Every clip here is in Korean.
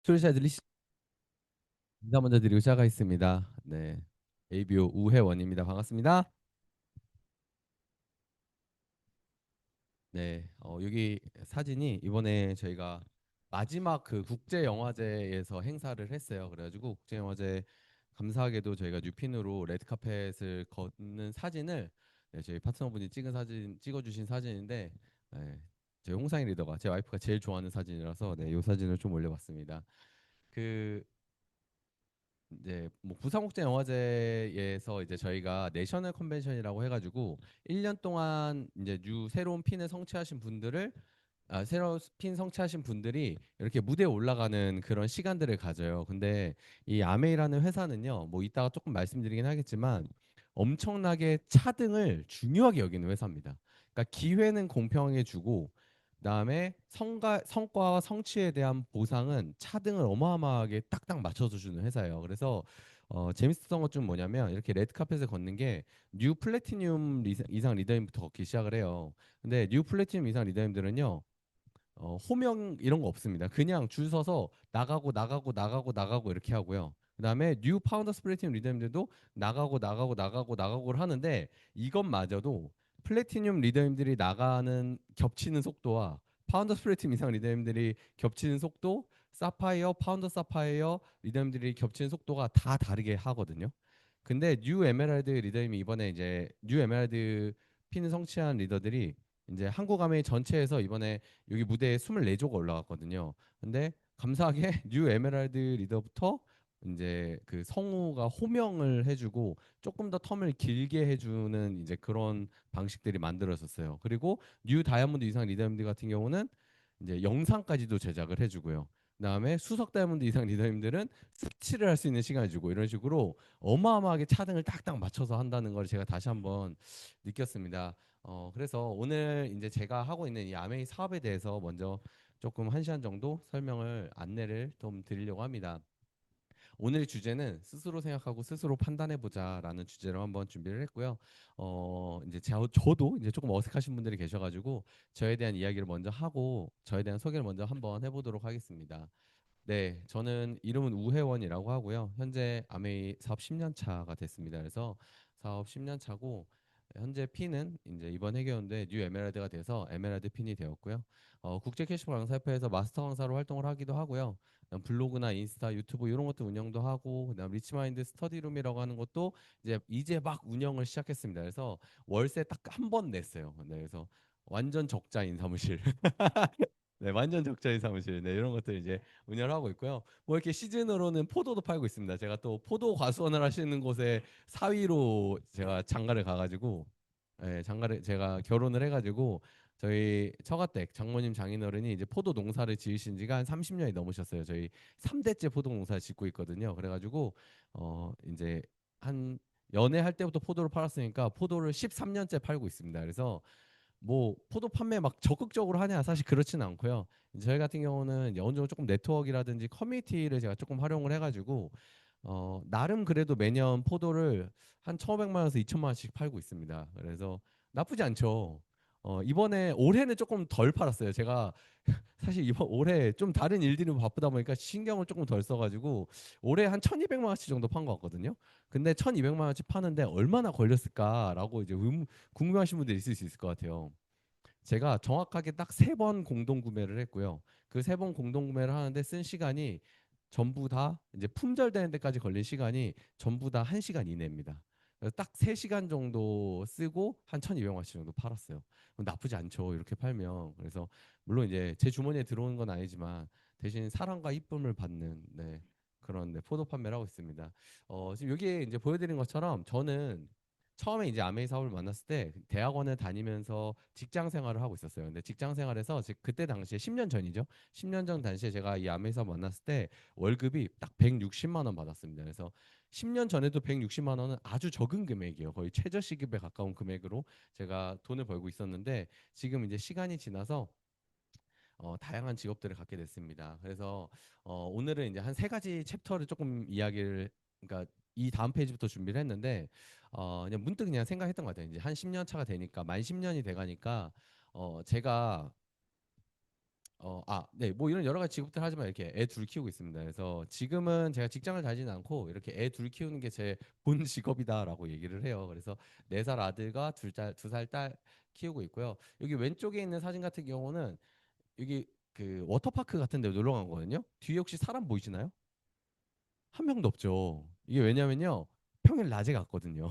소리 잘 들리시? 인사 먼저 드리고 시작하겠습니다. 네, ABO 우혜원입니다. 반갑습니다. 네, 여기 사진이 이번에 저희가 마지막 그 국제영화제에서 행사를 했어요. 그래가지고 국제영화제 감사하게도 저희가 뉴핀으로 레드카펫을 걷는 사진을 네, 저희 파트너분이 찍은 사진 찍어주신 사진인데 네, 저희 홍상희 리더가 제 와이프가 제일 좋아하는 사진이라서 네, 이 사진을 좀 올려봤습니다. 그 이제 뭐 부산국제영화제에서 이제 저희가 내셔널 컨벤션이라고 해가지고 1년 동안 이제 새로운 핀을 성취하신 분들을 새로 핀 성취하신 분들이 이렇게 무대에 올라가는 그런 시간들을 가져요. 근데 이 아메이라는 회사는요, 뭐 이따가 조금 말씀드리긴 하겠지만 엄청나게 차등을 중요하게 여기는 회사입니다. 그러니까 기회는 공평하게 주고 그다음에 성과와 성취에 대한 보상은 차등을 어마어마하게 딱딱 맞춰서 주는 회사예요. 그래서 재밌었던 것 좀 뭐냐면 이렇게 레드카펫을 걷는 게 뉴 플래티늄 이상 리더임부터 걷기 시작을 해요. 근데 뉴 플래티늄 이상 리더임들은요 호명 이런 거 없습니다. 그냥 줄 서서 나가고 이렇게 하고요. 그다음에 뉴 파운더 스플래티늄 리더님들도 나가고를 하는데 이것마저도 플래티늄 리더님들이 나가는 겹치는 속도와 파운더 스플래티늄 이상 리더님들이 겹치는 속도, 사파이어, 파운더 사파이어 리더님들이 겹치는 속도가 다 다르게 하거든요. 근데 뉴 에메랄드 리더님이 이번에 이제 뉴 에메랄드 핀 성취한 리더들이 이제 한국 아메이 전체에서 이번에 여기 무대에 24조가 올라갔거든요. 근데 감사하게 뉴 에메랄드 리더부터 이제 그 성우가 호명을 해주고 조금 더 텀을 길게 해주는 이제 그런 방식들이 만들어졌어요. 그리고 뉴 다이아몬드 이상 리더님들 같은 경우는 이제 영상까지도 제작을 해주고요. 그다음에 수석 다이아몬드 이상 리더님들은 스치를 할 수 있는 시간을 주고 이런 식으로 어마어마하게 차등을 딱딱 맞춰서 한다는 걸 제가 다시 한번 느꼈습니다. 그래서 오늘 이제 제가 하고 있는 이 아메이 사업에 대해서 먼저 조금 한 시간 정도 설명을 안내를 좀 드리려고 합니다. 오늘 주제는 스스로 생각하고 스스로 판단해 보자라는 주제로 한번 준비를 했고요. 이제 저도 이제 조금 어색하신 분들이 계셔가지고 저에 대한 이야기를 먼저 하고 저에 대한 소개를 먼저 한번 해보도록 하겠습니다. 네, 저는 이름은 우혜원이라고 하고요. 현재 아메이 사업 10년 차가 됐습니다. 그래서 사업 10년 차고 현재 핀은 이제 이번 해계연대 뉴 에메랄드가 돼서 에메랄드 핀이 되었고요. 국제 캐시볼 강사협회에서 마스터 강사로 활동을 하기도 하고요. 그다음 블로그나 인스타, 유튜브 이런 것도 운영도 하고 그다음 리치마인드 스터디룸이라고 하는 것도 이제 막 운영을 시작했습니다. 그래서 월세 딱 한 번 냈어요. 네, 그래서 완전 적자인 사무실. 네, 완전 적자인 사무실. 네, 이런 것들 이제 운영을 하고 있고요. 뭐 이렇게 시즌으로는 포도도 팔고 있습니다. 제가 또 포도 과수원을 하시는 곳에 사위로 제가 장가를 가가지고, 장가를 제가 결혼을 해가지고 저희 처가댁 장모님 장인어른이 이제 포도 농사를 지으신 지가 한 30년이 넘으셨어요. 저희 3대째 포도 농사를 짓고 있거든요. 그래가지고 이제 한 연애할 때부터 포도를 팔았으니까 포도를 13년째 팔고 있습니다. 그래서 뭐 포도 판매 막 적극적으로 하냐 사실 그렇지는 않고요. 저희 같은 경우는 어느 정도 조금 네트워크라든지 커뮤니티를 제가 조금 활용을 해가지고 나름 그래도 매년 포도를 한 1,500만 원에서 2천만 원씩 팔고 있습니다. 그래서 나쁘지 않죠. 이번에 올해는 조금 덜 팔았어요. 제가 사실 이번 올해 좀 다른 일들이 바쁘다 보니까 신경을 조금 덜 써가지고 올해 한 1,200만 원치 정도 판 것 같거든요. 근데 1,200만 원치 파는데 얼마나 걸렸을까라고 이제 궁금하신 분들이 있을 수 있을 것 같아요. 제가 정확하게 딱 3번 공동 구매를 했고요. 그 3번 공동 구매를 하는데 쓴 시간이 전부 다 이제 품절되는 데까지 걸린 시간이 전부 다 1시간 이내입니다. 그래서 딱 3시간 정도 쓰고 한 1,200원씩 정도 팔았어요. 나쁘지 않죠. 이렇게 팔면. 그래서 물론 이제 제 주머니에 들어오는 건 아니지만 대신 사랑과 이쁨을 받는 네, 그런 네, 포도 판매를 하고 있습니다. 지금 여기에 이제 보여드린 것처럼 저는 처음에 이제 아메이 사업을 만났을 때 대학원을 다니면서 직장 생활을 하고 있었어요. 근데 직장 생활에서 그때 당시에 10년 전이죠. 10년 전 당시에 제가 이 아메이 사업 만났을 때 월급이 딱 160만 원 받았습니다. 그래서 10년 전에도 160만 원은 아주 적은 금액이에요. 거의 최저 시급에 가까운 금액으로 제가 돈을 벌고 있었는데 지금 이제 시간이 지나서 다양한 직업들을 갖게 됐습니다. 그래서 오늘은 이제 한 3가지 챕터를 조금 이야기를 그러니까 이 다음 페이지부터 준비를 했는데 그냥 문득 그냥 생각했던 것 같아요. 이제 한 10년 차가 되니까 만 10년이 돼가니까 제가 네, 뭐 이런 여러 가지 직업들 하지만 이렇게 애 둘 키우고 있습니다. 그래서 지금은 제가 직장을 다니지는 않고 이렇게 애 둘 키우는 게 제 본 직업이다라고 얘기를 해요. 그래서 4살 아들과 2살 딸 키우고 있고요. 여기 왼쪽에 있는 사진 같은 경우는 여기 그 워터파크 같은 데 놀러 간 거거든요. 뒤에 혹시 사람 보이시나요? 한 명도 없죠. 이게 왜냐면요. 평일 낮에 갔거든요.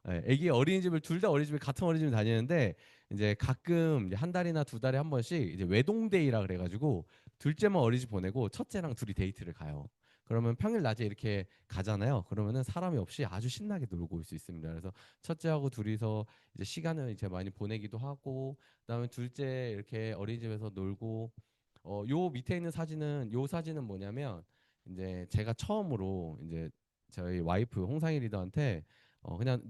네, 애기 어린이집을 둘 다 어린이집을 같은 어린이집을 다니는데 이제 가끔 이제 한 달이나 2달에 한 번씩 이제 외동데이라 그래가지고 둘째만 어린이집 보내고 첫째랑 둘이 데이트를 가요. 그러면 평일 낮에 이렇게 가잖아요. 그러면은 사람이 없이 아주 신나게 놀고 올 수 있습니다. 그래서 첫째하고 둘이서 이제 시간을 이제 많이 보내기도 하고 그다음에 둘째 이렇게 어린이집에서 놀고 요 밑에 있는 사진은 요 사진은 뭐냐면 이제 제가 처음으로 이제 저희 와이프 홍상희 리더한테 그냥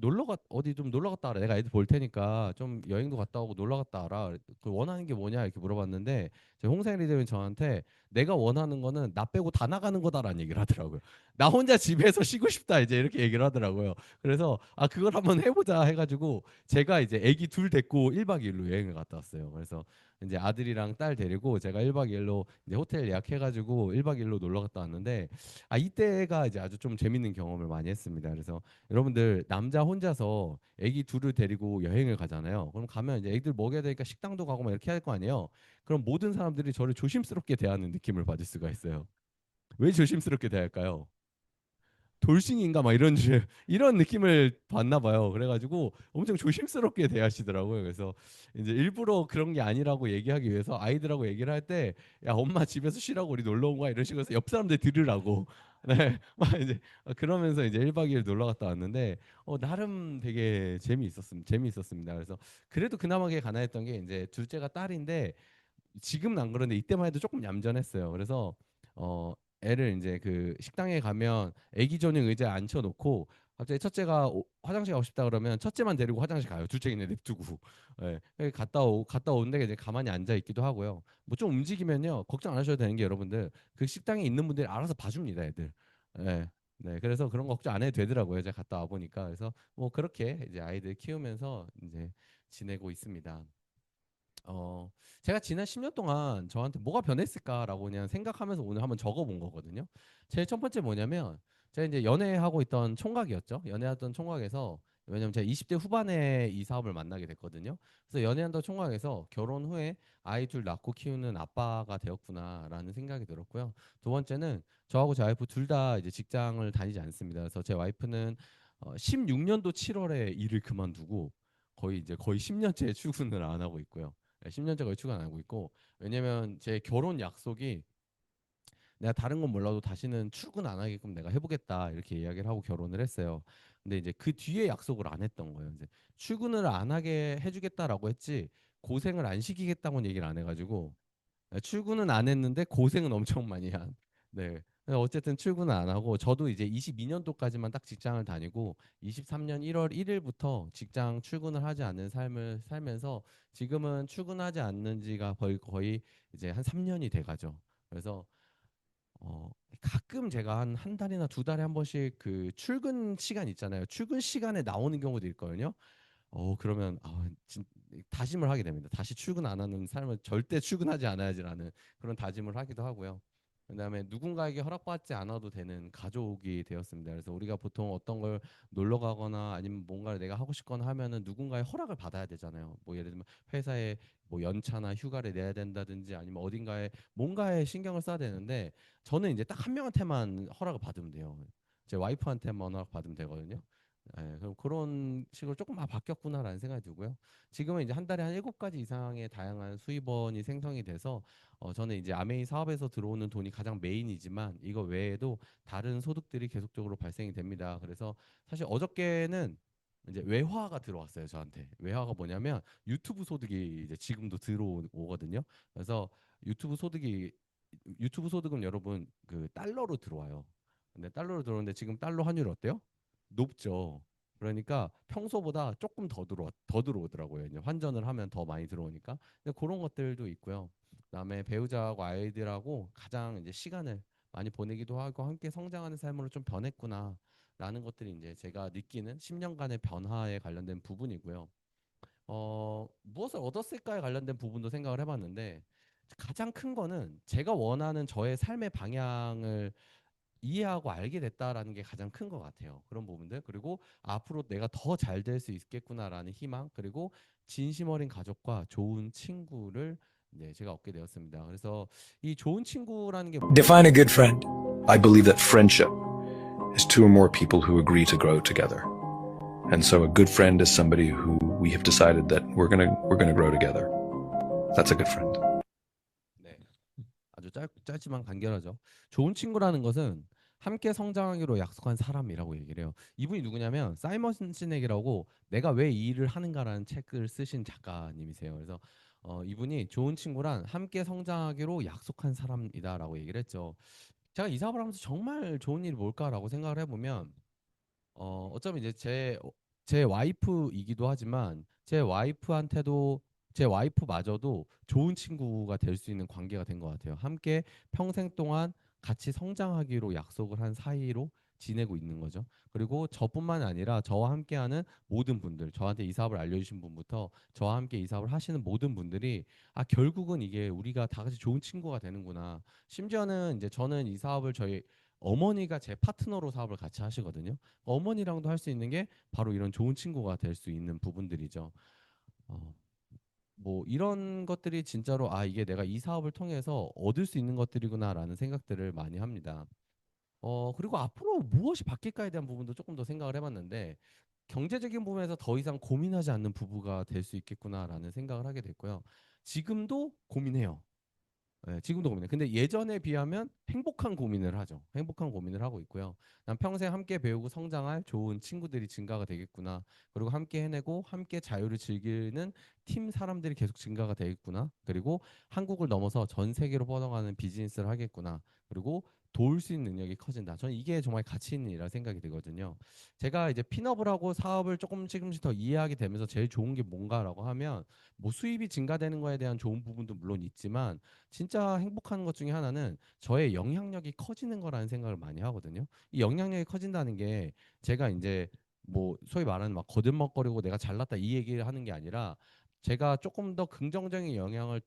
어디 좀 놀러 갔다 와라. 내가 애들 볼 테니까 좀 여행도 갔다 오고 놀러 갔다 와라. 그 원하는 게 뭐냐 이렇게 물어봤는데 저희 홍상희 리더는 저한테 내가 원하는 거는 나 빼고 다 나가는 거다라는 얘기를 하더라고요. 나 혼자 집에서 쉬고 싶다 이제 이렇게 얘기를 하더라고요. 그래서 그걸 한번 해보자 해가지고 제가 이제 애기 둘 데리고 1박 2일로 여행을 갔다 왔어요. 그래서 이제 아들이랑 딸 데리고 제가 1박 2일로 이제 호텔 예약해가지고 1박 2일로 놀러 갔다 왔는데 이때가 이제 아주 좀 재밌는 경험을 많이 했습니다. 그래서 여러분들 남자 혼자서 애기 둘을 데리고 여행을 가잖아요. 그럼 가면 이제 애기들 먹여야 되니까 식당도 가고 막 이렇게 할 거 아니에요. 그럼 모든 사람들이 저를 조심스럽게 대하는 느낌을 받을 수가 있어요. 왜 조심스럽게 대할까요? 돌싱인가 막 이런 느낌을 받나 봐요. 그래가지고 엄청 조심스럽게 대하시더라고요. 그래서 이제 일부러 그런 게 아니라고 얘기하기 위해서 아이들하고 얘기를 할 때 야 엄마 집에서 쉬라고 우리 놀러 온 거야 이런 식으로 해서 옆 사람들 들으라고 네, 막 이제 그러면서 이제 1박 2일 놀러 갔다 왔는데 나름 되게 재미있었습니다. 그래서 그래도 그나마게 가난했던 게 이제 둘째가 딸인데 지금은 안 그런데 이때만 해도 조금 얌전했어요. 그래서 어 애를 이제 그 식당에 가면 애기 전용 의자에 앉혀놓고 갑자기 첫째가 화장실 가고 싶다 그러면 첫째만 데리고 화장실 가요. 둘째는 냅두고 예, 갔다 오는데 이제 가만히 앉아 있기도 하고요. 뭐 좀 움직이면요 걱정 안 하셔도 되는 게 여러분들 그 식당에 있는 분들이 알아서 봐줍니다, 애들. 예. 네, 그래서 그런 거 걱정 안 해도 되더라고요. 제가 갔다 와 보니까. 그래서 뭐 그렇게 이제 아이들 키우면서 이제 지내고 있습니다. 어, 제가 지난 10년 동안 저한테 뭐가 변했을까라고 그냥 생각하면서 오늘 한번 적어본 거거든요. 제일 첫 번째 뭐냐면 제가 이제 연애하고 있던 총각이었죠. 연애하던 총각에서 왜냐면 제가 20대 후반에 이 사업을 만나게 됐거든요. 그래서 연애하던 총각에서 결혼 후에 아이 둘 낳고 키우는 아빠가 되었구나라는 생각이 들었고요. 두 번째는 저하고 제 와이프 둘 다 이제 직장을 다니지 않습니다. 그래서 제 와이프는 16년도 7월에 일을 그만두고 거의 10년째 출근을 안 하고 있고요. 10년째 거의 출근 안 하고 있고 왜냐면 제 결혼 약속이 내가 다른 건 몰라도 다시는 출근 안 하게끔 내가 해보겠다 이렇게 이야기를 하고 결혼을 했어요. 근데 이제 그 뒤에 약속을 안 했던 거예요. 이제 출근을 안 하게 해주겠다라고 했지 고생을 안 시키겠다고는 얘기를 안 해가지고 출근은 안 했는데 고생은 엄청 많이 한. 네. 그래서 어쨌든 출근은 안 하고 저도 이제 22년도까지만 딱 직장을 다니고 23년 1월 1일부터 직장 출근을 하지 않는 삶을 살면서 지금은 출근하지 않는 지가 거의 이제 한 3년이 돼 가죠. 그래서 어 가끔 제가 한 달이나 2달에 한 번씩 그 출근 시간 있잖아요. 출근 시간에 나오는 경우도 있거든요. 그러면 다짐을 하게 됩니다. 다시 출근 안 하는 삶을 절대 출근하지 않아야지라는 그런 다짐을 하기도 하고요. 그다음에 누군가에게 허락받지 않아도 되는 가족이 되었습니다. 그래서 우리가 보통 어떤 걸 놀러 가거나 아니면 뭔가를 내가 하고 싶거나 하면은 누군가의 허락을 받아야 되잖아요. 뭐 예를 들면 회사에 뭐 연차나 휴가를 내야 된다든지 아니면 어딘가에 뭔가에 신경을 써야 되는데 저는 이제 딱 한 명한테만 허락을 받으면 돼요. 제 와이프한테만 허락 받으면 되거든요. 그럼 그런 식으로 조금 바뀌었구나라는 생각이 들고요. 지금은 이제 한 달에 한 7가지 이상의 다양한 수입원이 생성이 돼서 저는 이제 아메이 사업에서 들어오는 돈이 가장 메인이지만 이거 외에도 다른 소득들이 계속적으로 발생이 됩니다. 그래서 사실 어저께는 이제 외화가 들어왔어요, 저한테. 외화가 뭐냐면 유튜브 소득이 이제 지금도 들어오거든요. 그래서 유튜브 소득이 유튜브 소득은 여러분 그 달러로 들어와요. 근데 달러로 들어오는데 지금 달러 환율 어때요? 높죠. 그러니까 평소보다 조금 더 들어오더라고요. 이제 환전을 하면 더 많이 들어오니까. 근데 그런 것들도 있고요. 그다음에 배우자하고 아이들하고 가장 이제 시간을 많이 보내기도 하고 함께 성장하는 삶으로 좀 변했구나라는 것들이 이제 제가 느끼는 10년간의 변화에 관련된 부분이고요. 무엇을 얻었을까에 관련된 부분도 생각을 해봤는데 가장 큰 거는 제가 원하는 저의 삶의 방향을 이해하고 알게 됐다라는 게 가장 큰 것 같아요. 그런 부분들. 그리고 앞으로 내가 더 잘 될 수 있겠구나라는 희망. 그리고 진심 어린 가족과 좋은 친구를 이제 제가 얻게 되었습니다. 그래서 이 좋은 친구라는 게 Define a good friend. I believe that friendship is two or more people who agree to grow together. And so a good friend is somebody who we have decided that we're gonna grow together. That's a good friend. 네. 아주 짧지만 간결하죠. 좋은 친구라는 것은 함께 성장하기로 약속한 사람이라고 얘기를 해요. 이분이 누구냐면 사이먼 시넥이라고 내가 왜 이 일을 하는가라는 책을 쓰신 작가님이세요. 그래서 이분이 좋은 친구란 함께 성장하기로 약속한 사람이다라고 얘기를 했죠. 제가 이 사업을 하면서 정말 좋은 일이 뭘까라고 생각을 해보면 어쩌면 이제 제 와이프이기도 하지만 제 와이프마저도 좋은 친구가 될 수 있는 관계가 된 것 같아요. 함께 평생 동안 같이 성장하기로 약속을 한 사이로 지내고 있는 거죠. 그리고 저뿐만 아니라 저와 함께하는 모든 분들, 저한테 이 사업을 알려주신 분부터 저와 함께 이 사업을 하시는 모든 분들이 아 결국은 이게 우리가 다 같이 좋은 친구가 되는구나. 심지어는 이제 저는 이 사업을 저희 어머니가 제 파트너로 사업을 같이 하시거든요. 어머니랑도 할 수 있는 게 바로 이런 좋은 친구가 될 수 있는 부분들이죠. 어, 뭐 이런 것들이 진짜로 아 이게 내가 이 사업을 통해서 얻을 수 있는 것들이구나라는 생각들을 많이 합니다. 그리고 앞으로 무엇이 바뀔까에 대한 부분도 조금 더 생각을 해봤는데 경제적인 부분에서 더 이상 고민하지 않는 부부가 될 수 있겠구나라는 생각을 하게 됐고요. 지금도 고민해요. 네, 지금도 고민해. 근데 예전에 비하면 행복한 고민을 하죠. 행복한 고민을 하고 있고요. 난 평생 함께 배우고 성장할 좋은 친구들이 증가가 되겠구나. 그리고 함께 해내고 함께 자유를 즐기는 팀 사람들이 계속 증가가 되겠구나. 그리고 한국을 넘어서 전 세계로 뻗어가는 비즈니스를 하겠구나. 그리고 도울 수 있는 능력이 커진다. 저는 이게 정말 가치 있는 일이라 생각이 들거든요. 제가 이제 핀업을 하고 사업을 조금씩 더 이해하게 되면서 제일 좋은 게 뭔가라고 하면 뭐 수입이 증가되는 거에 대한 좋은 부분도 물론 있지만 진짜 행복한 것 중에 하나는 저의 영향력이 커지는 거라는 생각을 많이 하거든요. 이 영향력이 커진다는 게 제가 이제 뭐 소위 말하는 막 거들먹거리고 내가 잘났다 이 얘기를 하는 게 아니라 제가 조금 더 긍정적인 영향을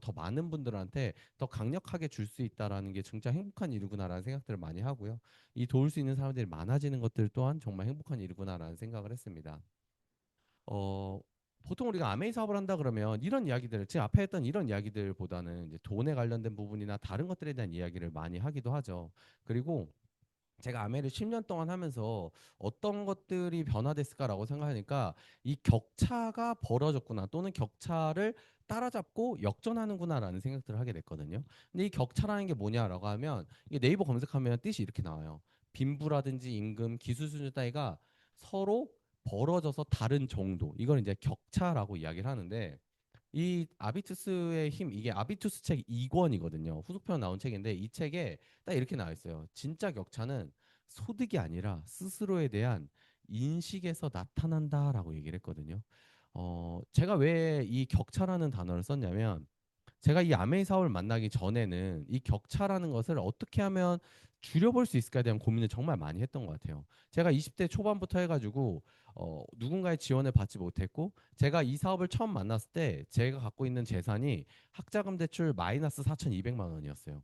더 많은 분들한테 더 강력하게 줄 수 있다라는 게 진짜 행복한 일이구나라는 생각들을 많이 하고요. 이 도울 수 있는 사람들이 많아지는 것들 또한 정말 행복한 일이구나라는 생각을 했습니다. 어, 보통 우리가 아메이 사업을 한다 그러면 이런 이야기들을 지금 앞에 했던 이런 이야기들보다는 이제 돈에 관련된 부분이나 다른 것들에 대한 이야기를 많이 하기도 하죠. 그리고 제가 아메를 10년 동안 하면서 어떤 것들이 변화됐을까라고 생각하니까 이 격차가 벌어졌구나 또는 격차를 따라잡고 역전하는구나라는 생각들을 하게 됐거든요. 근데 이 격차라는 게 뭐냐라고 하면 이게 네이버 검색하면 뜻이 이렇게 나와요. 빈부라든지 임금, 기술 수준 따위가 서로 벌어져서 다른 정도. 이걸 이제 격차라고 이야기를 하는데 이 아비투스의 힘 이게 아비투스 책 2권이거든요. 후속편 나온 책인데 이 책에 딱 이렇게 나와 있어요. 진짜 격차는 소득이 아니라 스스로에 대한 인식에서 나타난다라고 얘기를 했거든요. 제가 왜 이 격차라는 단어를 썼냐면 제가 이 아메이 사업을 만나기 전에는 이 격차라는 것을 어떻게 하면 줄여볼 수 있을까에 대한 고민을 정말 많이 했던 것 같아요. 제가 20대 초반부터 해가지고 누군가의 지원을 받지 못했고 제가 이 사업을 처음 만났을 때 제가 갖고 있는 재산이 학자금 대출 마이너스 4,200만 원이었어요.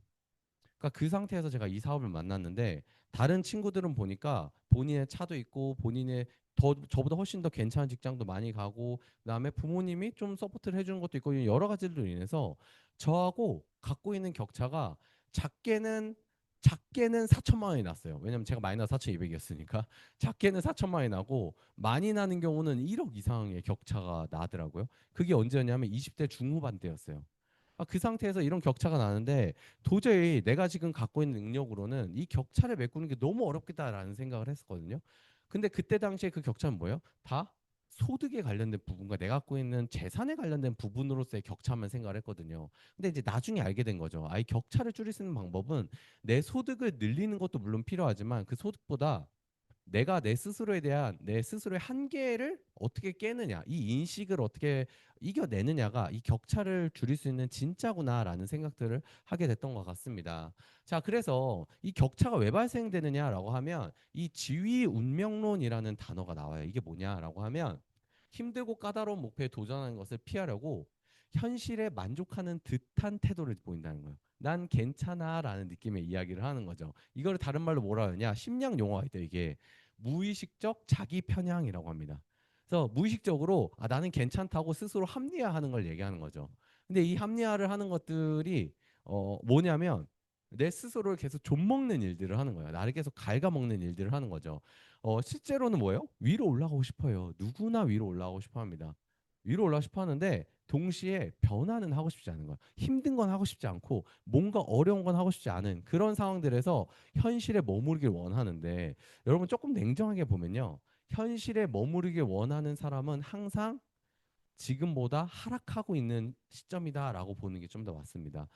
그러니까 그 상태에서 제가 이 사업을 만났는데 다른 친구들은 보니까 본인의 차도 있고 본인의 더 저보다 훨씬 더 괜찮은 직장도 많이 가고 그다음에 부모님이 좀 서포트를 해주는 것도 있고 여러 가지로 인해서 저하고 갖고 있는 격차가 작게는 작게는 4천만 원이 났어요. 왜냐면 제가 마이너스 4,200이었으니까 작게는 4천만 원이 나고 많이 나는 경우는 1억 이상의 격차가 나더라고요. 그게 언제였냐면 20대 중후반 때였어요. 그 상태에서 이런 격차가 나는데 도저히 내가 지금 갖고 있는 능력으로는 이 격차를 메꾸는 게 너무 어렵겠다라는 생각을 했었거든요. 근데 그때 당시에 그 격차는 뭐예요? 다 소득에 관련된 부분과 내가 갖고 있는 재산에 관련된 부분으로서의 격차만 생각을 했거든요. 근데 이제 나중에 알게 된 거죠. 이 격차를 줄일 수 있는 방법은 내 소득을 늘리는 것도 물론 필요하지만 그 소득보다 내가 내 스스로의 한계를 어떻게 깨느냐, 이 인식을 어떻게 이겨내느냐가 이 격차를 줄일 수 있는 진짜구나라는 생각들을 하게 됐던 것 같습니다. 자, 그래서 이 격차가 왜 발생되느냐라고 하면 이 지위 운명론이라는 단어가 나와요. 이게 뭐냐라고 하면 힘들고 까다로운 목표에 도전하는 것을 피하려고 현실에 만족하는 듯한 태도를 보인다는 거예요. 난 괜찮아라는 느낌의 이야기를 하는 거죠. 이걸 다른 말로 뭐라 하느냐? 심리학 용어가 있대요. 이게 무의식적 자기 편향이라고 합니다. 그래서 무의식적으로 나는 괜찮다고 스스로 합리화하는 걸 얘기하는 거죠. 근데 이 합리화를 하는 것들이 뭐냐면 내 스스로를 계속 좀먹는 일들을 하는 거예요. 나를 계속 갉아먹는 일들을 하는 거죠. 실제로는 뭐예요? 위로 올라가고 싶어요. 누구나 위로 올라가고 싶어 합니다. 위로 올라가고 싶어 하는데 동시에 변화는 하고 싶지 않은 거예요. 힘든 건 하고 싶지 않고 뭔가 어려운 건 하고 싶지 않은 그런 상황들에서 현실에 머무르길 원하는데 여러분 조금 냉정하게 보면요. 현실에 머무르길 원하는 사람은 항상 지금보다 하락하고 있는 시점이다라고 보는 게 좀 더 맞습니다.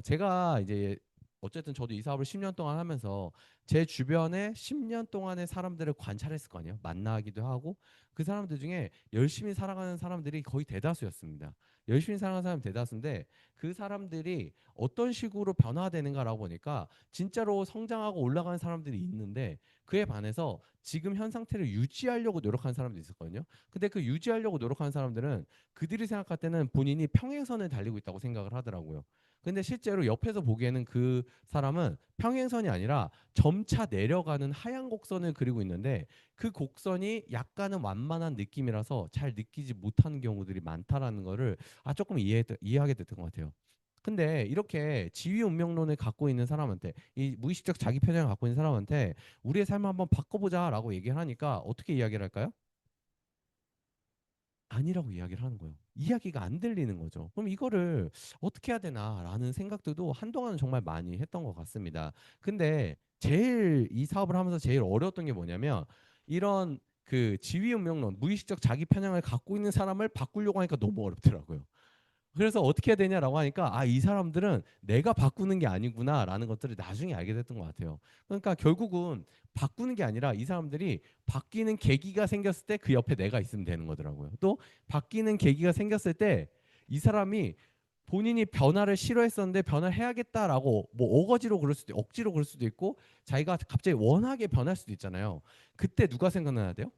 제가 이제 어쨌든 저도 이 사업을 10년 동안 하면서 제 주변에 10년 동안의 사람들을 관찰했을 거 아니에요. 만나기도 하고 그 사람들 중에 열심히 살아가는 사람들이 거의 대다수였습니다. 열심히 살아가는 사람이 대다수인데 그 사람들이 어떤 식으로 변화되는가라고 보니까 진짜로 성장하고 올라가는 사람들이 있는데 그에 반해서 지금 현 상태를 유지하려고 노력하는 사람도 있었거든요. 근데 그 유지하려고 노력하는 사람들은 그들이 생각할 때는 본인이 평행선을 달리고 있다고 생각을 하더라고요. 근데 실제로 옆에서 보기에는 그 사람은 평행선이 아니라 점차 내려가는 하얀 곡선을 그리고 있는데 그 곡선이 약간은 완만한 느낌이라서 잘 느끼지 못하는 경우들이 많다라는 거를 조금 이해하게 됐던 것 같아요. 근데 이렇게 지위 운명론을 갖고 있는 사람한테 이 무의식적 자기 편향을 갖고 있는 사람한테 우리의 삶을 한번 바꿔보자라고 얘기를 하니까 어떻게 이야기를 할까요? 아니라고 이야기를 하는 거예요. 이야기가 안 들리는 거죠. 그럼 이거를 어떻게 해야 되나라는 생각들도 한동안은 정말 많이 했던 것 같습니다. 근데 제일 이 사업을 하면서 제일 어려웠던 게 뭐냐면 이런 그 지위 운명론, 무의식적 자기 편향을 갖고 있는 사람을 바꾸려고 하니까 너무 어렵더라고요. 그래서 어떻게 해야 되냐라고 하니까 이 사람들은 내가 바꾸는 게 아니구나라는 것들을 나중에 알게 됐던 것 같아요. 그러니까 결국은 바꾸는 게 아니라 이 사람들이 바뀌는 계기가 생겼을 때 그 옆에 내가 있으면 되는 거더라고요. 또 바뀌는 계기가 생겼을 때 이 사람이 본인이 변화를 싫어했었는데 변화를 해야겠다라고 뭐 어거지로 그럴 수도 억지로 그럴 수도 있고 자기가 갑자기 원하게 변할 수도 있잖아요. 그때 누가 생각나야 돼요?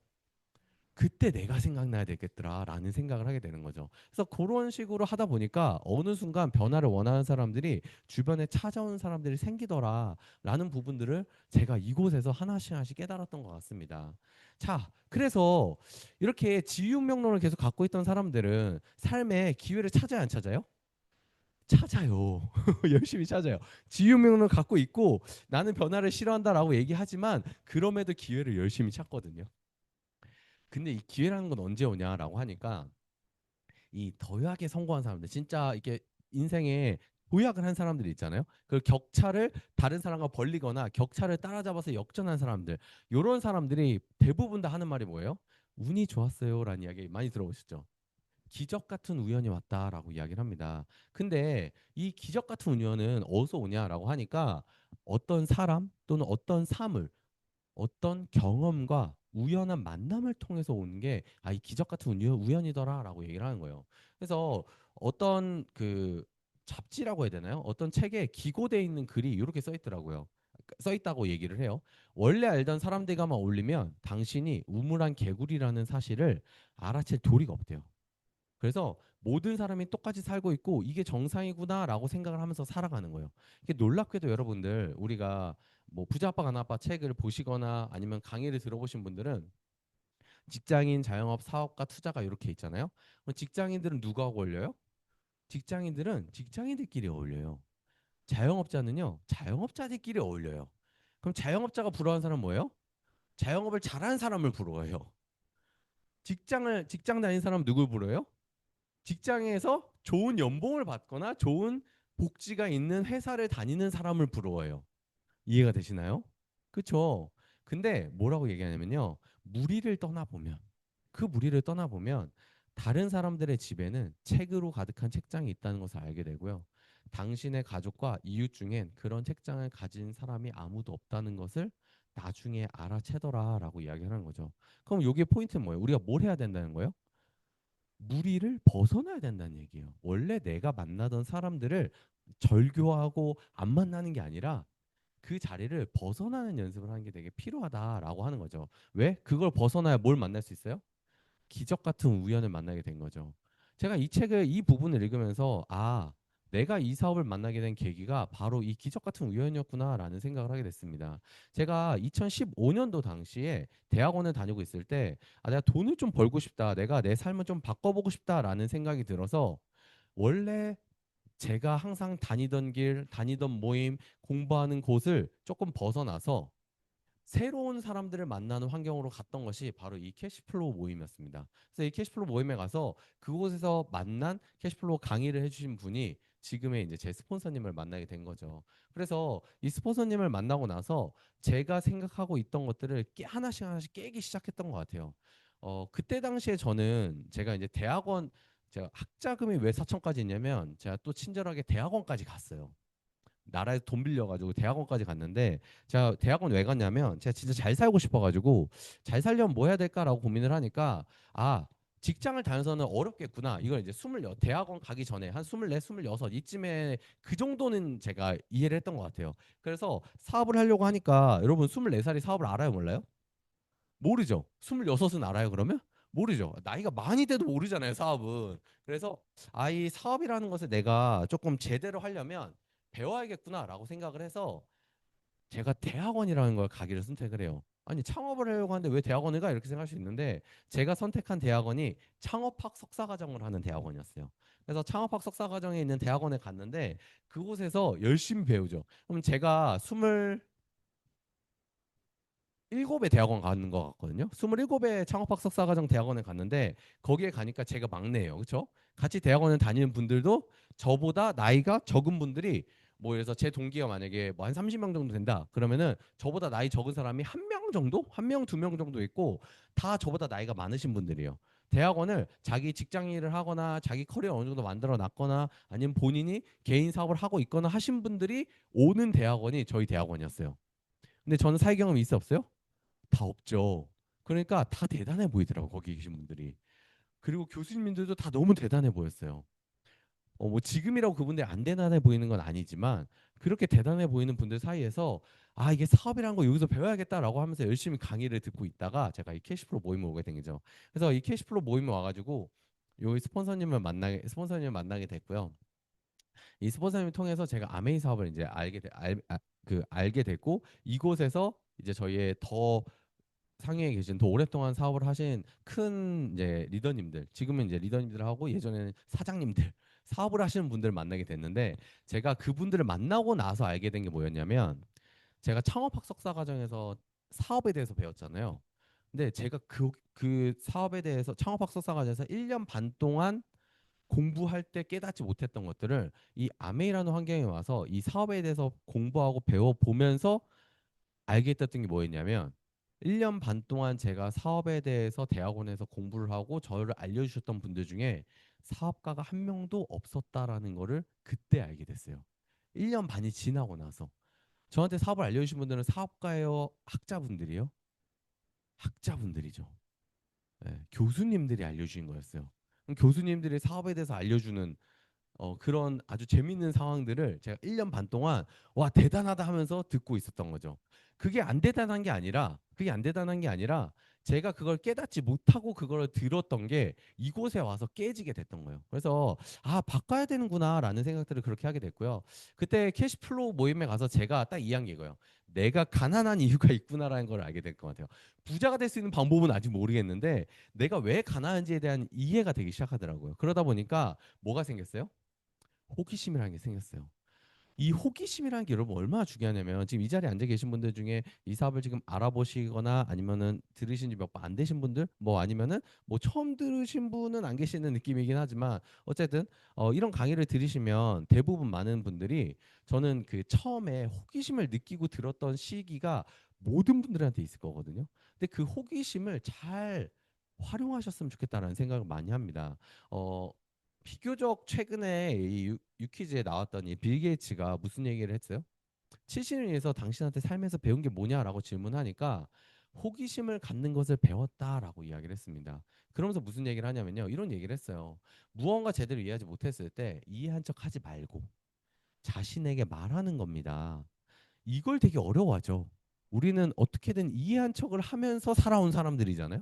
그때 내가 생각나야 되겠더라라는 생각을 하게 되는 거죠. 그래서 그런 식으로 하다 보니까 어느 순간 변화를 원하는 사람들이 주변에 찾아오는 사람들이 생기더라라는 부분들을 제가 이곳에서 하나씩 하나씩 깨달았던 것 같습니다. 자, 그래서 이렇게 지유명론을 계속 갖고 있던 사람들은 삶에 기회를 찾아야 안 찾아요? 찾아요. 열심히 찾아요. 지유명론을 갖고 있고 나는 변화를 싫어한다라고 얘기하지만 그럼에도 기회를 열심히 찾거든요. 근데 이 기회라는 건 언제 오냐라고 하니까 이 도약에 성공한 사람들 진짜 이렇게 인생에 도약을 한 사람들이 있잖아요. 그 격차를 다른 사람과 벌리거나 격차를 따라잡아서 역전한 사람들 이런 사람들이 대부분 다 하는 말이 뭐예요? 운이 좋았어요라는 이야기 많이 들어보셨죠? 기적 같은 우연이 왔다라고 이야기를 합니다. 근데 이 기적 같은 우연은 어디서 오냐라고 하니까 어떤 사람 또는 어떤 사물 어떤 경험과 우연한 만남을 통해서 오는 게 이 기적 같은 우연이더라라고 얘기를 하는 거예요. 그래서 어떤 그 잡지라고 해야 되나요? 어떤 책에 기고돼 있는 글이 이렇게 써 있더라고요. 써 있다고 얘기를 해요. 원래 알던 사람들과만 올리면 당신이 우물한 개구리라는 사실을 알아챌 도리가 없대요. 그래서 모든 사람이 똑같이 살고 있고 이게 정상이구나라고 생각을 하면서 살아가는 거예요. 이게 놀랍게도 여러분들 우리가 뭐 부자 아빠 가난 아빠 책을 보시거나 아니면 강의를 들어보신 분들은 직장인, 자영업, 사업가, 투자가 이렇게 있잖아요. 그럼 직장인들은 누구하고 어울려요? 직장인들은 직장인들끼리 어울려요. 자영업자는요, 자영업자들끼리 어울려요. 그럼 자영업자가 부러워하는 사람은 뭐예요? 자영업을 잘하는 사람을 부러워해요. 직장 다니는 사람은 누굴 부러워해요? 직장에서 좋은 연봉을 받거나 좋은 복지가 있는 회사를 다니는 사람을 부러워해요. 이해가 되시나요? 그렇죠? 근데 뭐라고 얘기하냐면요. 무리를 떠나보면 그 무리를 떠나보면 다른 사람들의 집에는 책으로 가득한 책장이 있다는 것을 알게 되고요. 당신의 가족과 이웃 중엔 그런 책장을 가진 사람이 아무도 없다는 것을 나중에 알아채더라라고 이야기하는 거죠. 그럼 여기에 포인트는 뭐예요? 우리가 뭘 해야 된다는 거예요? 무리를 벗어나야 된다는 얘기예요. 원래 내가 만나던 사람들을 절교하고 안 만나는 게 아니라 그 자리를 벗어나는 연습을 하는 게 되게 필요하다라고 하는 거죠. 왜? 그걸 벗어나야 뭘 만날 수 있어요? 기적 같은 우연을 만나게 된 거죠. 제가 이 책을 이 부분을 읽으면서 아, 내가 이 사업을 만나게 된 계기가 바로 이 기적 같은 우연이었구나라는 생각을 하게 됐습니다. 제가 2015년도 당시에 대학원을 다니고 있을 때 아, 내가 돈을 좀 벌고 싶다. 내가 내 삶을 좀 바꿔보고 싶다라는 생각이 들어서 원래 제가 항상 다니던 길, 다니던 모임, 공부하는 곳을 조금 벗어나서 새로운 사람들을 만나는 환경으로 갔던 것이 바로 이 캐시플로우 모임이었습니다. 그래서 이 캐시플로우 모임에 가서 그곳에서 만난 캐시플로우 강의를 해주신 분이 지금의 이제 제 스폰서님을 만나게 된 거죠. 그래서 이 스폰서님을 만나고 나서 제가 생각하고 있던 것들을 하나씩 하나씩 깨기 시작했던 것 같아요. 그때 당시에 저는 제가 이제 대학원 제가 학자금이 왜 4천까지 있냐면 제가 또 친절하게 대학원까지 갔어요. 나라에서 돈 빌려가지고 대학원까지 갔는데 제가 대학원 왜 갔냐면 제가 진짜 잘 살고 싶어가지고 잘 살려면 뭐 해야 될까라고 고민을 하니까 아 직장을 다녀서는 어렵겠구나. 이걸 이제 대학원 가기 전에 한 24, 26 이쯤에 그 정도는 제가 이해를 했던 것 같아요. 그래서 사업을 하려고 하니까 여러분 24살이 사업을 알아요, 몰라요? 모르죠. 26은 알아요, 그러면? 모르죠. 나이가 많이 돼도 모르잖아요, 사업은. 그래서 아, 이 사업이라는 것을 내가 조금 제대로 하려면 배워야겠구나라고 생각을 해서 제가 대학원이라는 걸 가기를 선택을 해요. 아니, 창업을 하려고 하는데 왜 대학원을 가? 이렇게 생각할 수 있는데 제가 선택한 대학원이 창업학 석사과정을 하는 대학원이었어요. 그래서 창업학 석사과정에 있는 대학원에 갔는데 그곳에서 열심히 배우죠. 그럼 제가 일곱에 대학원 가는 것 같거든요. 27에 창업학 석사과정 대학원에 갔는데 거기에 가니까 제가 막내예요. 그렇죠? 같이 대학원을 다니는 분들도 저보다 나이가 적은 분들이 뭐 그래서 제 동기가 만약에 뭐 한 30명 정도 된다. 그러면은 저보다 나이 적은 사람이 한 명 정도? 한 명, 두 명 정도 있고 다 저보다 나이가 많으신 분들이에요. 대학원을 자기 직장 일을 하거나 자기 커리어 어느 정도 만들어 놨거나 아니면 본인이 개인 사업을 하고 있거나 하신 분들이 오는 대학원이 저희 대학원이었어요. 근데 저는 사회 경험이 있어 없어요? 다 없죠. 그러니까 다 대단해 보이더라고 거기 계신 분들이. 그리고 교수님들도 다 너무 대단해 보였어요. 뭐 지금이라고 그분들이 안 대단해 보이는 건 아니지만 그렇게 대단해 보이는 분들 사이에서 아 이게 사업이라는 거 여기서 배워야겠다라고 하면서 열심히 강의를 듣고 있다가 제가 이 캐시플로 모임을 오게 된 거죠. 그래서 이 캐시플로 모임에 와가지고 여기 스폰서님을 만나게 됐고요. 이 스폰서님을 통해서 제가 아메이 사업을 이제 알게 됐고 이곳에서 이제 저희의 더 상위에 계신 더 오랫동안 사업을 하신 큰 이제 리더님들, 지금은 이제 리더님들하고 예전에는 사장님들, 사업을 하시는 분들 만나게 됐는데 제가 그분들을 만나고 나서 알게 된 게 뭐였냐면 제가 창업학 석사 과정에서 사업에 대해서 배웠잖아요. 근데 제가 그 사업에 대해서 창업학 석사 과정에서 1년 반 동안 공부할 때 깨닫지 못했던 것들을 이 아메이라는 환경에 와서 이 사업에 대해서 공부하고 배워보면서 알게 됐던 게 뭐였냐면 1년 반 동안 제가 사업에 대해서 대학원에서 공부를 하고 저를 알려주셨던 분들 중에 사업가가 한 명도 없었다라는 거를 그때 알게 됐어요. 1년 반이 지나고 나서 저한테 사업을 알려주신 분들은 사업가예요, 학자분들이요? 학자분들이죠. 교수님들이 알려주신 거였어요. 그럼 교수님들이 사업에 대해서 알려주는 그런 아주 재밌는 상황들을 제가 1년 반 동안 와 대단하다 하면서 듣고 있었던 거죠. 그게 안 대단한 게 아니라 제가 그걸 깨닫지 못하고 그걸 들었던 게 이곳에 와서 깨지게 됐던 거예요. 그래서 아 바꿔야 되는구나라는 생각들을 그렇게 하게 됐고요. 그때 캐시플로우 모임에 가서 제가 딱 이해한 게 이거예요. 내가 가난한 이유가 있구나라는 걸 알게 될 것 같아요. 부자가 될 수 있는 방법은 아직 모르겠는데 내가 왜 가난한지에 대한 이해가 되기 시작하더라고요. 그러다 보니까 뭐가 생겼어요? 호기심이라는 게 생겼어요. 이 호기심이라는 게 여러분 얼마나 중요하냐면 지금 이 자리에 앉아 계신 분들 중에 이 사업을 지금 알아보시거나 아니면은 들으신 지 몇 번 안 되신 분들 뭐 아니면은 뭐 처음 들으신 분은 안 계시는 느낌이긴 하지만 어쨌든 이런 강의를 들으시면 대부분 많은 분들이 저는 그 처음에 호기심을 느끼고 들었던 시기가 모든 분들한테 있을 거거든요. 근데 그 호기심을 잘 활용하셨으면 좋겠다라는 생각을 많이 합니다. 어, 비교적 최근에 이 유퀴즈에 나왔던 이 빌 게이츠가 무슨 얘기를 했어요? 70을 위해서 당신한테 삶에서 배운 게 뭐냐라고 질문하니까 호기심을 갖는 것을 배웠다라고 이야기를 했습니다. 그러면서 무슨 얘기를 하냐면요. 이런 얘기를 했어요. 무언가 제대로 이해하지 못했을 때 이해한 척 하지 말고 자신에게 말하는 겁니다. 이걸 되게 어려워하죠. 우리는 어떻게든 이해한 척을 하면서 살아온 사람들이잖아요.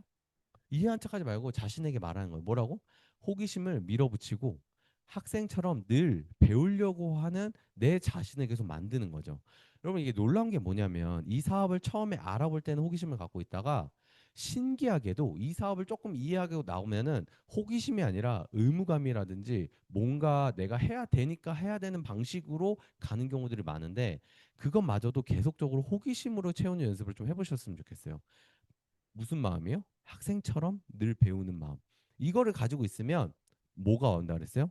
이해한 척하지 말고 자신에게 말하는 거예요. 뭐라고? 호기심을 밀어붙이고 학생처럼 늘 배우려고 하는 내 자신을 계속 만드는 거죠. 여러분 이게 놀라운 게 뭐냐면 이 사업을 처음에 알아볼 때는 호기심을 갖고 있다가 신기하게도 이 사업을 조금 이해하고 나오면은 호기심이 아니라 의무감이라든지 뭔가 내가 해야 되니까 해야 되는 방식으로 가는 경우들이 많은데 그것마저도 계속적으로 호기심으로 채우는 연습을 좀 해보셨으면 좋겠어요. 무슨 마음이요? 학생처럼 늘 배우는 마음. 이거를 가지고 있으면 뭐가 온다 그랬어요?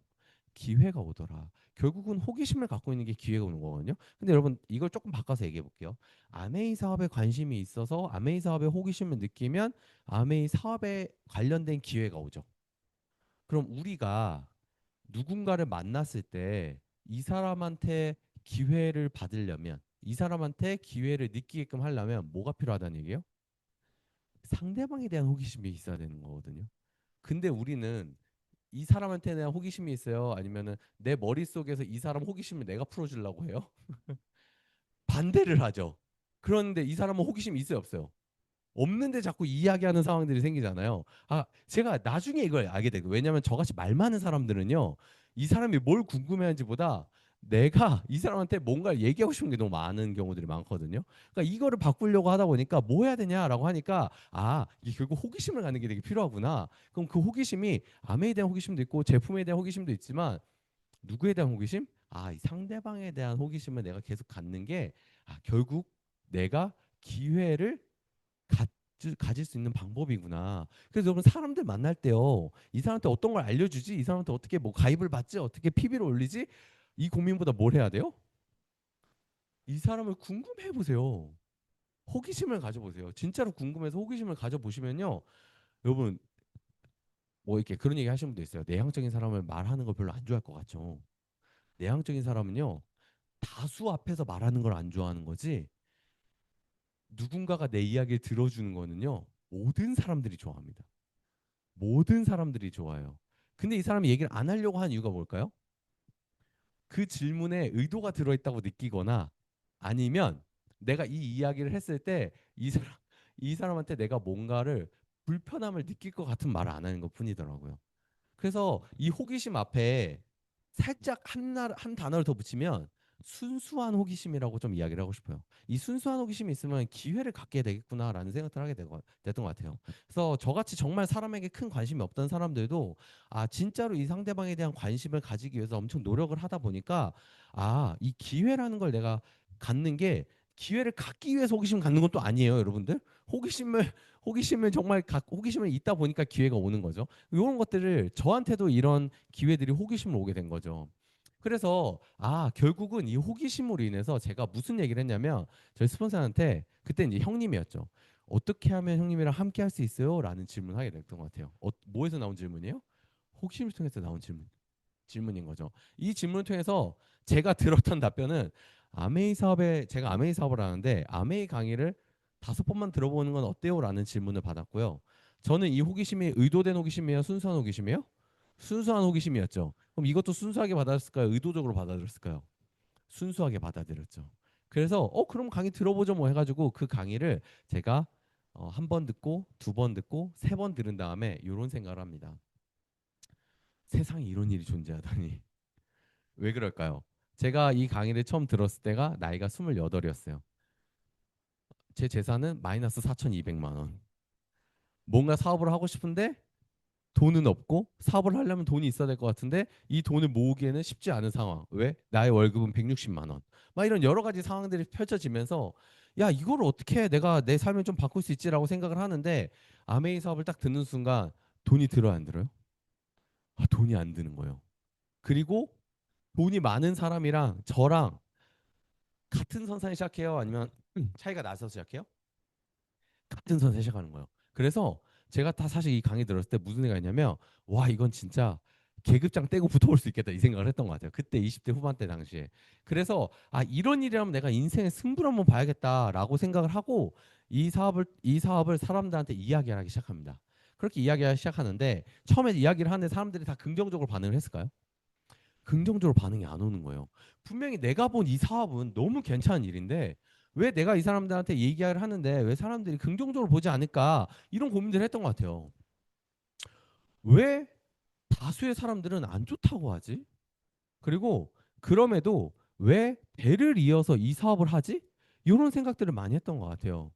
기회가 오더라. 결국은 호기심을 갖고 있는 게 기회가 오는 거거든요. 근데 여러분 이걸 조금 바꿔서 얘기해 볼게요. 아메이 사업에 관심이 있어서 아메이 사업에 호기심을 느끼면 아메이 사업에 관련된 기회가 오죠. 그럼 우리가 누군가를 만났을 때 이 사람한테 기회를 받으려면 이 사람한테 기회를 느끼게끔 하려면 뭐가 필요하다는 얘기예요? 상대방에 대한 호기심이 있어야 되는 거거든요. 근데 우리는 이 사람한테 대한 호기심이 있어요? 아니면은 내 머릿속에서 이 사람 호기심을 내가 풀어주려고 해요? 반대를 하죠. 그런데 이 사람은 호기심이 있어요, 없어요? 없는데 자꾸 이야기하는 상황들이 생기잖아요. 아, 제가 나중에 이걸 알게 되고 왜냐면 저같이 말 많은 사람들은요. 이 사람이 뭘 궁금해하는지보다 내가 이 사람한테 뭔가 얘기하고 싶은 게 너무 많은 경우들이 많거든요. 그러니까 이거를 바꾸려고 하다 보니까 뭐 해야 되냐라고 하니까 아, 이게 결국 호기심을 갖는 게 되게 필요하구나. 그럼 그 호기심이 아메에 대한 호기심도 있고 제품에 대한 호기심도 있지만 누구에 대한 호기심? 아, 이 상대방에 대한 호기심을 내가 계속 갖는 게 아, 결국 내가 기회를 가질 수 있는 방법이구나. 그래서 여러분 사람들 만날 때요. 이 사람한테 어떤 걸 알려주지? 이 사람한테 어떻게 뭐 가입을 받지? 어떻게 PB를 올리지? 이 고민보다 뭘 해야 돼요? 이 사람을 궁금해 보세요. 호기심을 가져보세요. 진짜로 궁금해서 호기심을 가져보시면요. 여러분 뭐 이렇게 그런 얘기 하시는 분도 있어요. 내향적인 사람을 말하는 걸 별로 안 좋아할 것 같죠. 내향적인 사람은요. 다수 앞에서 말하는 걸 안 좋아하는 거지. 누군가가 내 이야기를 들어주는 거는요. 모든 사람들이 좋아합니다. 모든 사람들이 좋아요. 근데 이 사람이 얘기를 안 하려고 한 이유가 뭘까요? 그 질문에 의도가 들어있다고 느끼거나 아니면 내가 이 이야기를 했을 때 이 사람한테 내가 뭔가를 불편함을 느낄 것 같은 말을 안 하는 것 뿐이더라고요. 그래서 이 호기심 앞에 살짝 한 단어를 더 붙이면 순수한 호기심이라고 좀 이야기를 하고 싶어요. 이 순수한 호기심이 있으면 기회를 갖게 되겠구나라는 생각을 하게 됐던 것 같아요. 그래서 저같이 정말 사람에게 큰 관심이 없던 사람들도 아 진짜로 이 상대방에 대한 관심을 가지기 위해서 엄청 노력을 하다 보니까 아 이 기회라는 걸 내가 갖는 게 기회를 갖기 위해서 호기심 갖는 건 또 아니에요, 여러분들. 호기심을 호기심을 정말 호기심을 있다 보니까 기회가 오는 거죠. 이런 것들을 저한테도 이런 기회들이 호기심으로 오게 된 거죠. 그래서 아 결국은 이 호기심으로 인해서 제가 무슨 얘기를 했냐면 저희 스폰서한테 그때 이제 형님이었죠. 어떻게 하면 형님이랑 함께 할 수 있어요? 라는 질문을 하게 됐던 것 같아요. 뭐에서 나온 질문이에요? 호기심을 통해서 나온 질문인 거죠. 이 질문을 통해서 제가 들었던 답변은 제가 아메이 사업을 하는데 아메이 강의를 5번만 들어보는 건 어때요? 라는 질문을 받았고요. 저는 이 호기심이 의도된 호기심이에요? 순수한 호기심이에요? 순수한 호기심이었죠. 그럼 이것도 순수하게 받아들였을까요? 의도적으로 받아들였을까요? 순수하게 받아들였죠. 그래서 그럼 강의 들어보죠 뭐 해가지고 그 강의를 제가 한 번 듣고 2번 듣고 3번 들은 다음에 이런 생각을 합니다. 세상에 이런 일이 존재하다니. 왜 그럴까요? 제가 이 강의를 처음 들었을 때가 나이가 28이었어요. 제 재산은 마이너스 4,200만 원. 뭔가 사업을 하고 싶은데 돈은 없고 사업을 하려면 돈이 있어야 될 것 같은데 이 돈을 모으기에는 쉽지 않은 상황. 왜? 나의 월급은 160만 원. 막 이런 여러 가지 상황들이 펼쳐지면서 야 이걸 어떻게 해? 내가 내 삶을 좀 바꿀 수 있지라고 생각을 하는데 아메이 사업을 딱 듣는 순간 돈이 들어요 안 들어요? 아, 돈이 안 드는 거예요. 그리고 돈이 많은 사람이랑 저랑 같은 선상에 시작해요? 아니면 차이가 나서 시작해요? 같은 선상에 시작하는 거예요. 그래서 제가 다 사실 이 강의 들었을 때 무슨 생각이 냐면 와 이건 진짜 계급장 떼고 붙어볼 수 있겠다 이 생각을 했던 것 같아요. 그때 20대 후반대 당시에. 그래서 아 이런 일이라면 내가 인생의 승부를 한번 봐야겠다라고 생각을 하고 이 사업을 사람들한테 이야기하기 시작합니다. 그렇게 이야기하기 시작하는데 처음에 이야기를 하는데 사람들이 다 긍정적으로 반응을 했을까요? 긍정적으로 반응이 안 오는 거예요. 분명히 내가 본 이 사업은 너무 괜찮은 일인데 왜 내가 이 사람들한테 얘기를 하는데 왜 사람들이 긍정적으로 보지 않을까 이런 고민들을 했던 것 같아요. 왜 다수의 사람들은 안 좋다고 하지? 그리고 그럼에도 왜 대를 이어서 이 사업을 하지? 이런 생각들을 많이 했던 것 같아요.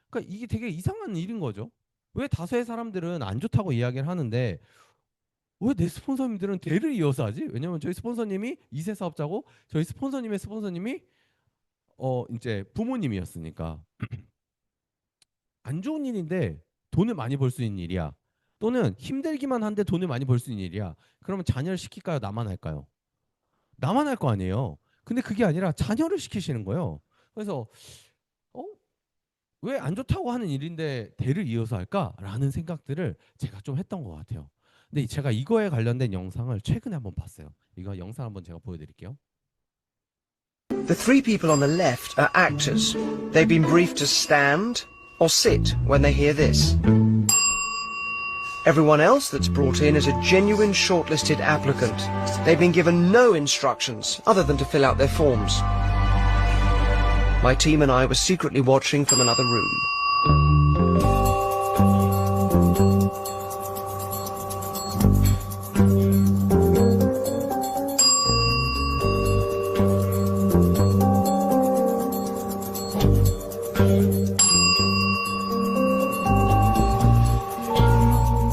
그러니까 이게 되게 이상한 일인 거죠. 왜 다수의 사람들은 안 좋다고 이야기를 하는데 왜 내 스폰서님들은 대를 이어서 하지? 왜냐면 저희 스폰서님이 2세 사업자고 저희 스폰서님의 스폰서님이 이제 부모님이었으니까 안 좋은 일인데 돈을 많이 벌 수 있는 일이야. 또는 힘들기만 한데 돈을 많이 벌 수 있는 일이야. 그러면 자녀를 시킬까요? 나만 할까요? 나만 할 거 아니에요. 근데 그게 아니라 자녀를 시키시는 거예요. 그래서 어? 왜 안 좋다고 하는 일인데 대를 이어서 할까라는 생각들을 제가 좀 했던 것 같아요. 근데 제가 이거에 관련된 영상을 최근에 한번 봤어요. 이거 영상 한번 제가 보여드릴게요. The three people on the left are actors. They've been briefed to stand or sit when they hear this. Everyone else that's brought in is a genuine shortlisted applicant. They've been given no instructions other than to fill out their forms. My team and I were secretly watching from another room.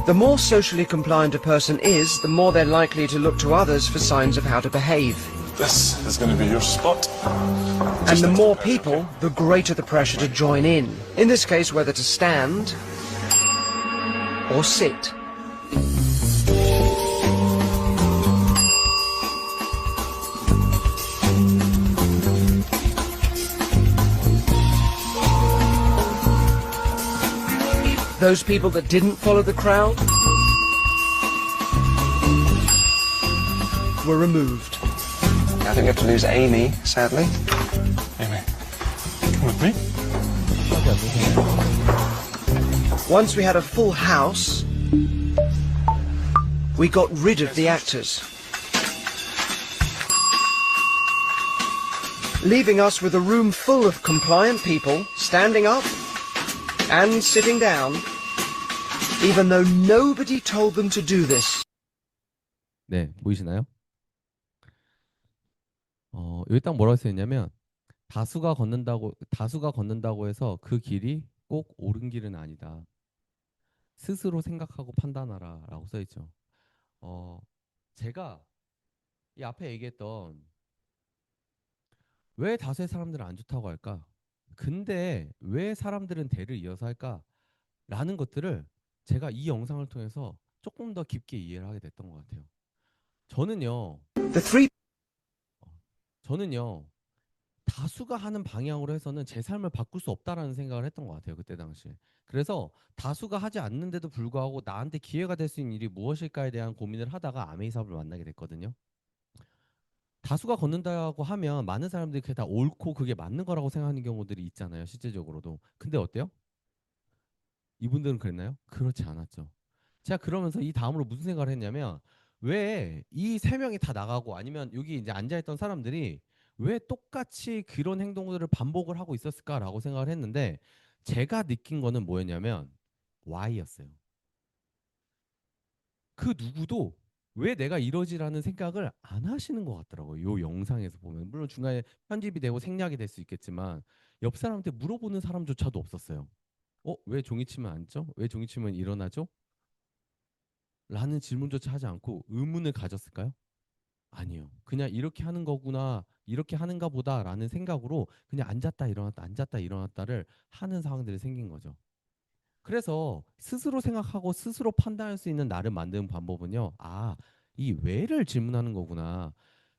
The more socially compliant a person is, the more they're likely to look to others for signs of how to behave. This is going to be your spot. And the more people, the greater the pressure to join in. In this case, whether to stand or sit. Those people that didn't follow the crowd were removed. I think we have to lose Amy, sadly. Amy, come with me. Once we had a full house, we got rid of the actors, leaving us with a room full of compliant people standing up and sitting down, even though nobody told them to do this. 네, 보이시나요? 여기 딱 뭐라고 써 있냐면 다수가 걷는다고 해서 그 길이 꼭 옳은 길은 아니다. 스스로 생각하고 판단하라라고 써 있죠. 제가 이 앞에 얘기했던 왜 다수의 사람들은 안 좋다고 할까? 근데 왜 사람들은 대를 이어서 할까? 라는 것들을 제가 이 영상을 통해서 조금 더 깊게 이해를 하게 됐던 것 같아요. 저는요, The three 저는요, 다수가 하는 방향으로 해서는 제 삶을 바꿀 수 없다라는 생각을 했던 것 같아요. 그때 당시에. 그래서 다수가 하지 않는데도 불구하고 나한테 기회가 될 수 있는 일이 무엇일까에 대한 고민을 하다가 아메이 사업을 만나게 됐거든요. 다수가 걷는다고 하면 많은 사람들이 그게 다 옳고 그게 맞는 거라고 생각하는 경우들이 있잖아요. 실제적으로도. 근데 어때요? 이분들은 그랬나요? 그렇지 않았죠. 제가 그러면서 이 다음으로 무슨 생각을 했냐면 왜 이 세 명이 다 나가고 아니면 여기 이제 앉아있던 사람들이 왜 똑같이 그런 행동들을 반복을 하고 있었을까라고 생각을 했는데 제가 느낀 거는 뭐였냐면 Y였어요. 그 누구도 왜 내가 이러지라는 생각을 안 하시는 것 같더라고요. 요 영상에서 보면 물론 중간에 편집이 되고 생략이 될 수 있겠지만 옆 사람한테 물어보는 사람조차도 없었어요. 왜 종이치면 앉죠? 왜 종이치면 일어나죠? 라는 질문조차 하지 않고 의문을 가졌을까요? 아니요. 그냥 이렇게 하는 거구나, 이렇게 하는가 보다라는 생각으로 그냥 앉았다 일어났다, 앉았다 일어났다를 하는 상황들이 생긴 거죠. 그래서 스스로 생각하고 스스로 판단할 수 있는 나를 만드는 방법은요. 이 왜를 질문하는 거구나.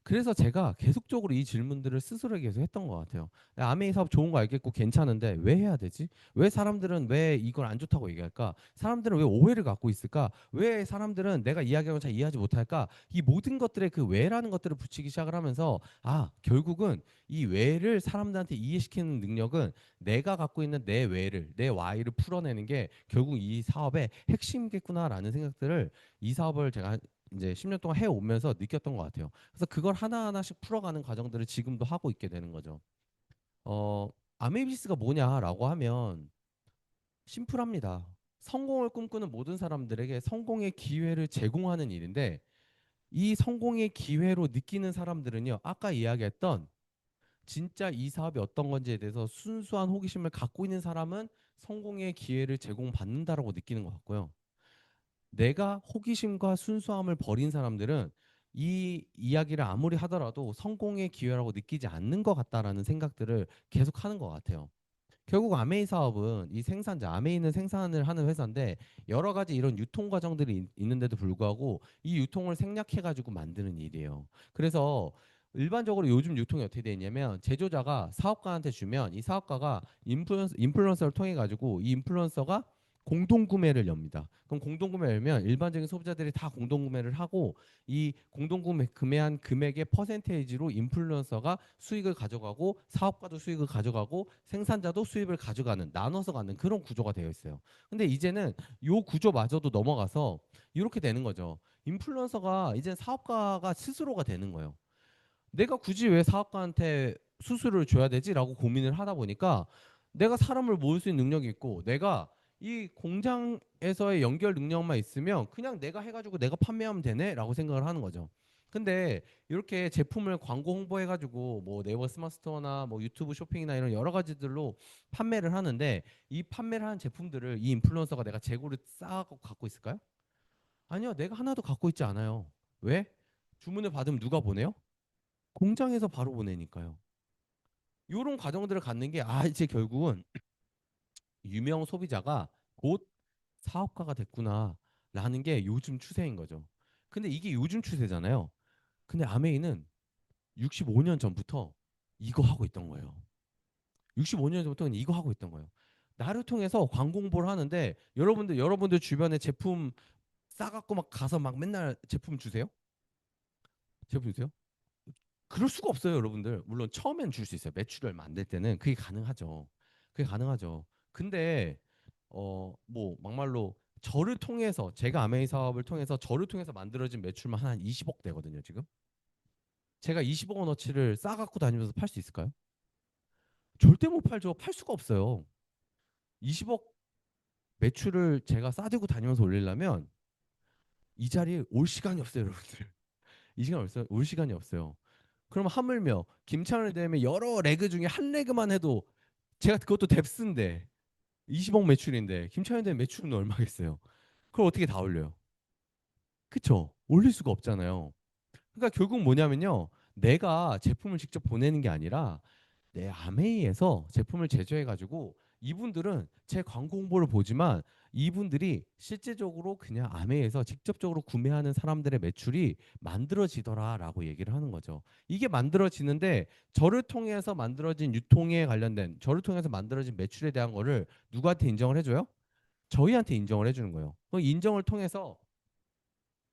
그래서 제가 계속적으로 이 질문들을 스스로에게 계속 했던 것 같아요. 아메이 사업 좋은 거 알겠고 괜찮은데 왜 해야 되지? 왜 사람들은 왜 이걸 안 좋다고 얘기할까? 사람들은 왜 오해를 갖고 있을까? 왜 사람들은 내가 이야기하는 걸 잘 이해하지 못할까? 이 모든 것들의 그 왜라는 것들을 붙이기 시작을 하면서 결국은 이 왜를 사람들한테 이해시키는 능력은 내가 갖고 있는 내 왜를 내 Y를 풀어내는 게 결국 이 사업의 핵심이겠구나라는 생각들을 이 사업을 제가 이제 10년 동안 해오면서 느꼈던 것 같아요. 그래서 그걸 하나하나씩 풀어가는 과정들을 지금도 하고 있게 되는 거죠. 아메비스가 뭐냐라고 하면 심플합니다. 성공을 꿈꾸는 모든 사람들에게 성공의 기회를 제공하는 일인데 이 성공의 기회로 느끼는 사람들은요. 아까 이야기했던 진짜 이 사업이 어떤 건지에 대해서 순수한 호기심을 갖고 있는 사람은 성공의 기회를 제공받는다라고 느끼는 것 같고요. 내가 호기심과 순수함을 버린 사람들은 이 이야기를 아무리 하더라도 성공의 기회라고 느끼지 않는 것 같다라는 생각들을 계속 하는 것 같아요. 결국 아메이 사업은 이 생산자, 아메이는 생산을 하는 회사인데 여러 가지 이런 유통 과정들이 있는데도 불구하고 이 유통을 생략해가지고 만드는 일이에요. 그래서 일반적으로 요즘 유통이 어떻게 되어 있냐면 제조자가 사업가한테 주면 이 사업가가 인플루언서를 통해 가지고 이 인플루언서가 공동구매를 엽니다. 그럼 공동구매 열면 일반적인 소비자들이 다 공동구매를 하고 이 공동구매한 금액의 퍼센테이지로 인플루언서가 수익을 가져가고 사업가도 수익을 가져가고 생산자도 수입을 가져가는 나눠서 가는 그런 구조가 되어 있어요. 근데 이제는 요 구조마저도 넘어가서 이렇게 되는 거죠. 인플루언서가 이제 사업가가 스스로가 되는 거예요. 내가 굳이 왜 사업가한테 수수료를 줘야 되지라고 고민을 하다 보니까 내가 사람을 모을 수 있는 능력이 있고 내가 이 공장에서의 연결 능력만 있으면 그냥 내가 해가지고 내가 판매하면 되네라고 생각을 하는 거죠. 근데 이렇게 제품을 광고 홍보해가지고 뭐 네이버 스마트 스토어나 뭐 유튜브 쇼핑이나 이런 여러 가지들로 판매를 하는데 이 판매를 하는 제품들을 이 인플루언서가 내가 재고를 쌓아갖고 갖고 있을까요? 아니요, 내가 하나도 갖고 있지 않아요. 왜? 주문을 받으면 누가 보내요? 공장에서 바로 보내니까요. 이런 과정들을 갖는 게 이제 결국은 유명 소비자가 곧 사업가가 됐구나라는 게 요즘 추세인 거죠. 근데 이게 요즘 추세잖아요. 근데 아메이는 65년 전부터 이거 하고 있던 거예요. 65년 전부터 이거 하고 있던 거예요. 나를 통해서 광고 홍보를 하는데 여러분들 주변에 제품 싸갖고 막 가서 막 맨날 제품 주세요? 제품 주세요? 그럴 수가 없어요, 여러분들. 물론 처음엔 줄 수 있어요. 매출이 얼마 안 될 때는 그게 가능하죠. 그게 가능하죠. 근데 뭐 막말로 저를 통해서 제가 아메이 사업을 통해서 저를 통해서 만들어진 매출만 한 20억 되거든요, 지금. 제가 20억 원어치를 싸갖고 다니면서 팔 수 있을까요? 절대 못 팔죠. 팔 수가 없어요. 20억 매출을 제가 싸들고 다니면서 올리려면 이 자리에 올 시간이 없어요, 여러분들. 이 시간 없어요. 올 시간이 없어요. 그럼 하물며 김찬을 대면 여러 레그 중에 한 레그만 해도 제가 그것도 뎁스인데 20억 매출인데 김찬을 대면 매출은 얼마겠어요? 그걸 어떻게 다 올려요? 그쵸? 올릴 수가 없잖아요. 그러니까 결국 뭐냐면요. 내가 제품을 직접 보내는 게 아니라 내 아메이에서 제품을 제조해가지고 이분들은 제 광고 홍보를 보지만 이분들이 실제적으로 그냥 아메이에서 직접적으로 구매하는 사람들의 매출이 만들어지더라라고 얘기를 하는 거죠. 이게 만들어지는데 저를 통해서 만들어진 유통에 관련된 저를 통해서 만들어진 매출에 대한 거를 누구한테 인정을 해줘요? 저희한테 인정을 해주는 거예요. 그 인정을 통해서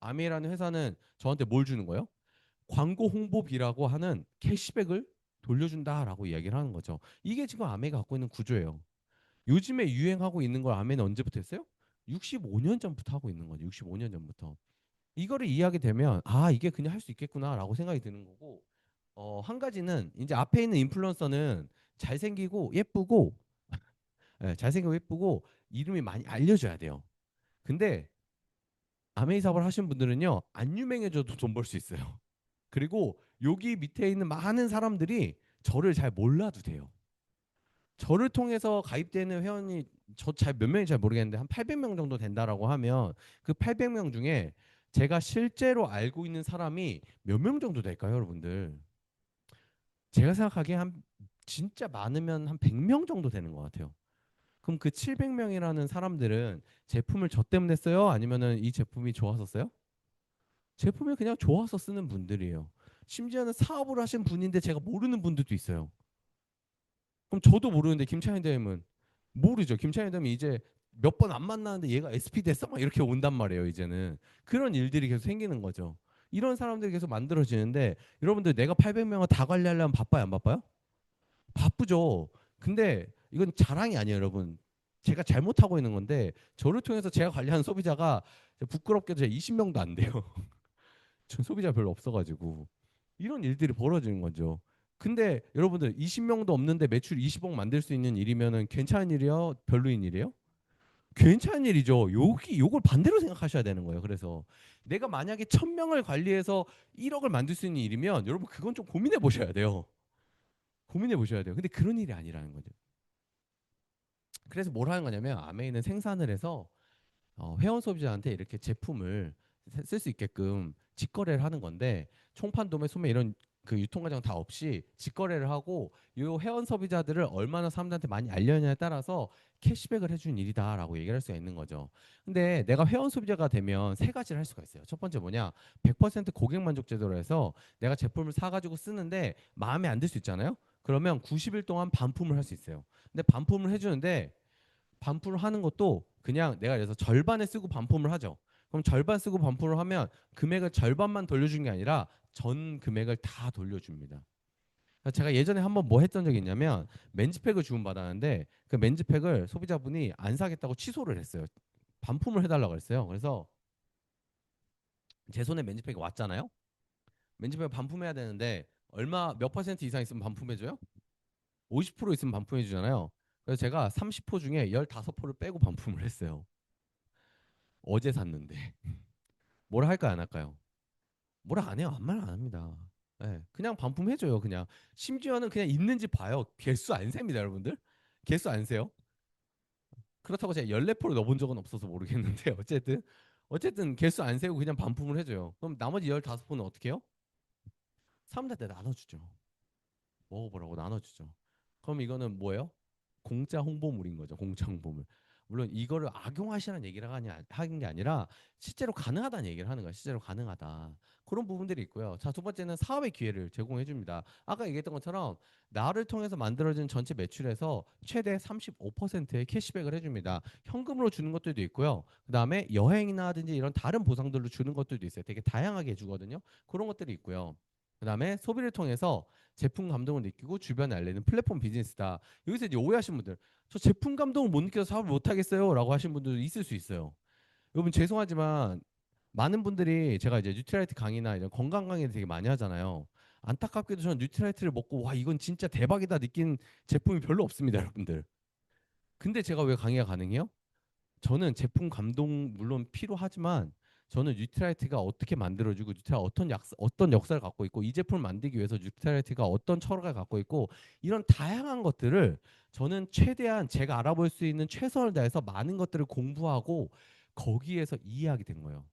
아메이라는 회사는 저한테 뭘 주는 거예요? 광고 홍보비라고 하는 캐시백을 돌려준다라고 이야기를 하는 거죠. 이게 지금 아메가 갖고 있는 구조예요. 요즘에 유행하고 있는 걸 아메는 언제부터 했어요? 65년 전부터 하고 있는 거죠. 65년 전부터. 이거를 이해하게 되면 이게 그냥 할 수 있겠구나라고 생각이 드는 거고 한 가지는 이제 앞에 있는 인플루언서는 잘생기고 예쁘고 잘생기고 예쁘고 이름이 많이 알려져야 돼요. 근데 아메이 사업을 하시는 분들은요 안 유명해져도 돈 벌 수 있어요. 그리고 여기 밑에 있는 많은 사람들이 저를 잘 몰라도 돼요. 저를 통해서 가입되는 회원이 저 잘 몇 명인지 잘 모르겠는데 한 800명 정도 된다라고 하면 그 800명 중에 제가 실제로 알고 있는 사람이 몇 명 정도 될까요, 여러분들? 제가 생각하기에 한 진짜 많으면 한 100명 정도 되는 것 같아요. 그럼 그 700명이라는 사람들은 제품을 저 때문에 써요? 아니면은 이 제품이 좋아서 써요? 제품이 그냥 좋아서 쓰는 분들이에요. 심지어는 사업을 하신 분인데 제가 모르는 분들도 있어요. 그럼 저도 모르는데 김창현 대님은 모르죠. 김창현 대님이 이제 몇 번 안 만나는데 얘가 SP 됐어? 막 이렇게 온단 말이에요. 이제는 그런 일들이 계속 생기는 거죠. 이런 사람들이 계속 만들어지는데 여러분들 내가 800명을 다 관리하려면 바빠요, 안 바빠요? 바쁘죠. 근데 이건 자랑이 아니에요, 여러분. 제가 잘못하고 있는 건데 저를 통해서 제가 관리하는 소비자가 부끄럽게도 제가 20명도 안 돼요. 전 소비자 별로 없어가지고 이런 일들이 벌어지는 거죠. 근데 여러분들 20명도 없는데 매출 20억 만들 수 있는 일이면은 괜찮은 일이에요? 별로인 일이에요? 괜찮은 일이죠. 요걸 반대로 생각하셔야 되는 거예요. 그래서 내가 만약에 1,000명을 관리해서 1억을 만들 수 있는 일이면 여러분 그건 좀 고민해 보셔야 돼요. 고민해 보셔야 돼요. 근데 그런 일이 아니라는 거죠. 그래서 뭘 하는 거냐면 아메이는 생산을 해서 회원 소비자한테 이렇게 제품을 쓸 수 있게끔 직거래를 하는 건데 총판 도매 소매 이런 그 유통 과정 다 없이 직거래를 하고 이 회원 소비자들을 얼마나 사람들한테 많이 알려냐에 따라서 캐시백을 해주는 일이다라고 얘기를 할 수가 있는 거죠. 근데 내가 회원 소비자가 되면 세 가지를 할 수가 있어요. 첫 번째 뭐냐? 100% 고객 만족 제도로 해서 내가 제품을 사가지고 쓰는데 마음에 안 들 수 있잖아요. 그러면 90일 동안 반품을 할 수 있어요. 근데 반품을 해주는데 반품을 하는 것도 그냥 내가 그래서 절반에 쓰고 반품을 하죠. 그럼 절반 쓰고 반품을 하면 금액을 절반만 돌려준 게 아니라 전 금액을 다 돌려줍니다. 제가 예전에 한번 뭐 했던 적이 있냐면 맨즈팩을 주문받았는데 그 맨즈팩을 소비자분이 안 사겠다고 취소를 했어요. 반품을 해달라고 했어요. 그래서 제 손에 맨즈팩이 왔잖아요. 맨즈팩 반품해야 되는데 얼마 몇 퍼센트 이상 있으면 반품해줘요? 50% 있으면 반품해주잖아요. 그래서 제가 30% 중에 15%를 빼고 반품을 했어요. 어제 샀는데 뭐라 할까요 안 할까요? 뭐라 안 해요. 아무 말 안 합니다. 예, 그냥 반품해줘요. 그냥 심지어는 그냥 있는지 봐요. 개수 안 셉니다, 여러분들. 개수 안 세요. 그렇다고 제가 14%를 넣어본 적은 없어서 모르겠는데 어쨌든 개수 안 세고 그냥 반품을 해줘요. 그럼 나머지 15%는 어떻게 해요? 사람들한테 나눠주죠. 먹어보라고 나눠주죠. 그럼 이거는 뭐예요? 공짜 홍보물인 거죠. 공짜 홍보물. 물론 이거를 악용하시라는 얘기를 하는 게 아니라 실제로 가능하다는 얘기를 하는 거예요. 실제로 가능하다. 그런 부분들이 있고요. 자, 두 번째는 사업의 기회를 제공해 줍니다. 아까 얘기했던 것처럼 나를 통해서 만들어진 전체 매출에서 최대 35%의 캐시백을 해줍니다. 현금으로 주는 것들도 있고요. 그다음에 여행이나든지 이런 다른 보상들로 주는 것들도 있어요. 되게 다양하게 해주거든요. 그런 것들이 있고요. 그다음에 소비를 통해서 제품 감동을 느끼고 주변에 알리는 플랫폼 비즈니스다. 여기서 이제 오해하신 분들, 저 제품 감동을 못 느껴서 사업을 못 하겠어요라고 하신 분들도 있을 수 있어요. 여러분 죄송하지만 많은 분들이 제가 이제 뉴트라이트 강의나 이런 건강 강의를 되게 많이 하잖아요. 안타깝게도 저는 뉴트라이트를 먹고 와 이건 진짜 대박이다 느낀 제품이 별로 없습니다, 여러분들. 근데 제가 왜 강의가 가능해요? 저는 제품 감동 물론 필요하지만 저는 뉴트라이트가 어떻게 만들어지고 뉴트라 어떤 역사를 갖고 있고 이 제품을 만들기 위해서 뉴트라이트가 어떤 철학을 갖고 있고 이런 다양한 것들을 저는 최대한 제가 알아볼 수 있는 최선을 다해서 많은 것들을 공부하고 거기에서 이해하게 된 거예요.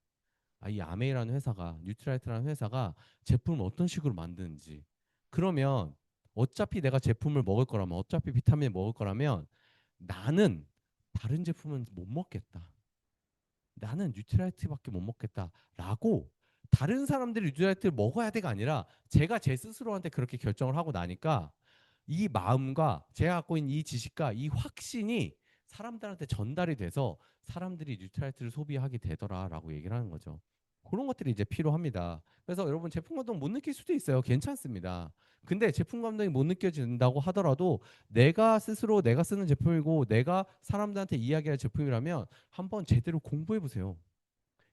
아, 이 아메이라는 회사가 뉴트라이트라는 회사가 제품을 어떤 식으로 만드는지. 그러면 어차피 내가 제품을 먹을 거라면 어차피 비타민을 먹을 거라면 나는 다른 제품은 못 먹겠다. 나는 뉴트라이트밖에 못 먹겠다라고 다른 사람들이 뉴트라이트를 먹어야 돼가 아니라 제가 제 스스로한테 그렇게 결정을 하고 나니까 이 마음과 제가 갖고 있는 이 지식과 이 확신이 사람들한테 전달이 돼서 사람들이 뉴트라이트를 소비하게 되더라라고 얘기를 하는 거죠. 그런 것들이 이제 필요합니다. 그래서 여러분 제품 감동 못 느낄 수도 있어요. 괜찮습니다. 근데 제품 감동이 못 느껴진다고 하더라도 내가 스스로 내가 쓰는 제품이고 내가 사람들한테 이야기할 제품이라면 한번 제대로 공부해 보세요.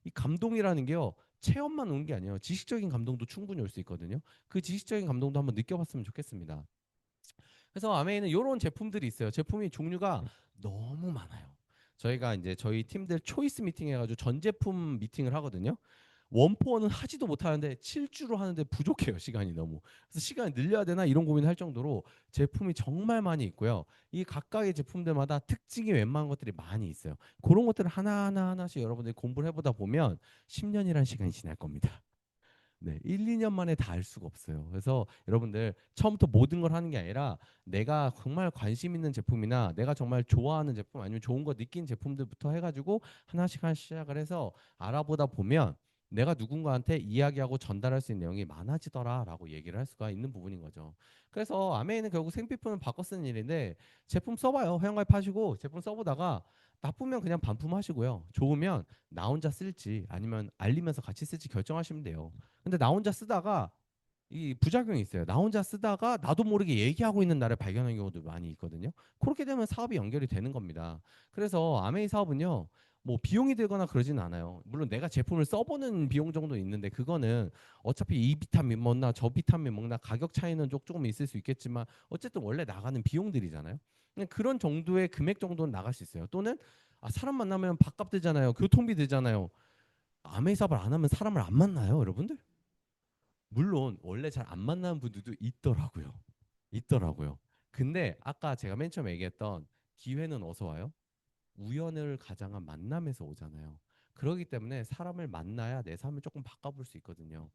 이 감동이라는 게요. 체험만 오는 게 아니에요. 지식적인 감동도 충분히 올 수 있거든요. 그 지식적인 감동도 한번 느껴봤으면 좋겠습니다. 그래서 아메이는 이런 제품들이 있어요. 제품이 종류가 너무 많아요. 저희가 이제 저희 팀들 초이스 미팅 해가지고 전 제품 미팅을 하거든요. 원포원은 하지도 못하는데 7주로 하는데 부족해요. 시간이 너무. 그래서 시간을 늘려야 되나 이런 고민을 할 정도로 제품이 정말 많이 있고요. 이 각각의 제품들마다 특징이 웬만한 것들이 많이 있어요. 그런 것들을 하나씩 여러분들이 공부를 해보다 보면 10년이라는 시간이 지날 겁니다. 네, 1, 2년 만에 다 알 수가 없어요. 그래서 여러분들 처음부터 모든 걸 하는 게 아니라 내가 정말 관심 있는 제품이나 내가 정말 좋아하는 제품 아니면 좋은 거 느낀 제품들부터 해가지고 하나씩 시작을 해서 알아보다 보면 내가 누군가한테 이야기하고 전달할 수 있는 내용이 많아지더라라고 얘기를 할 수가 있는 부분인 거죠. 그래서 아메이는 결국 생필품을 바꿔 쓰는 일인데 제품 써봐요. 회원가입하시고 제품 써보다가 나쁘면 그냥 반품하시고요. 좋으면 나 혼자 쓸지 아니면 알리면서 같이 쓸지 결정하시면 돼요. 근데 나 혼자 쓰다가 이 부작용이 있어요. 나 혼자 쓰다가 나도 모르게 얘기하고 있는 나를 발견하는 경우도 많이 있거든요. 그렇게 되면 사업이 연결이 되는 겁니다. 그래서 아메이 사업은요. 뭐 비용이 들거나 그러진 않아요. 물론 내가 제품을 써보는 비용 정도 있는데 그거는 어차피 이 비타민 먹나 저 비타민 먹나 가격 차이는 조금 있을 수 있겠지만 어쨌든 원래 나가는 비용들이잖아요. 그냥 그런 정도의 금액 정도는 나갈 수 있어요. 또는 아, 사람 만나면 밥값 들잖아요. 교통비 들잖아요. 아메이 사업을 안 하면 사람을 안 만나요, 여러분들? 물론 원래 잘 안 만나는 분들도 있더라고요. 있더라고요. 근데 아까 제가 맨 처음에 얘기했던 기회는 어디서 와요? 우연을 가장한 만남에서 오잖아요. 그렇기 때문에 사람을 만나야 내 삶을 조금 바꿔볼 수 있거든요.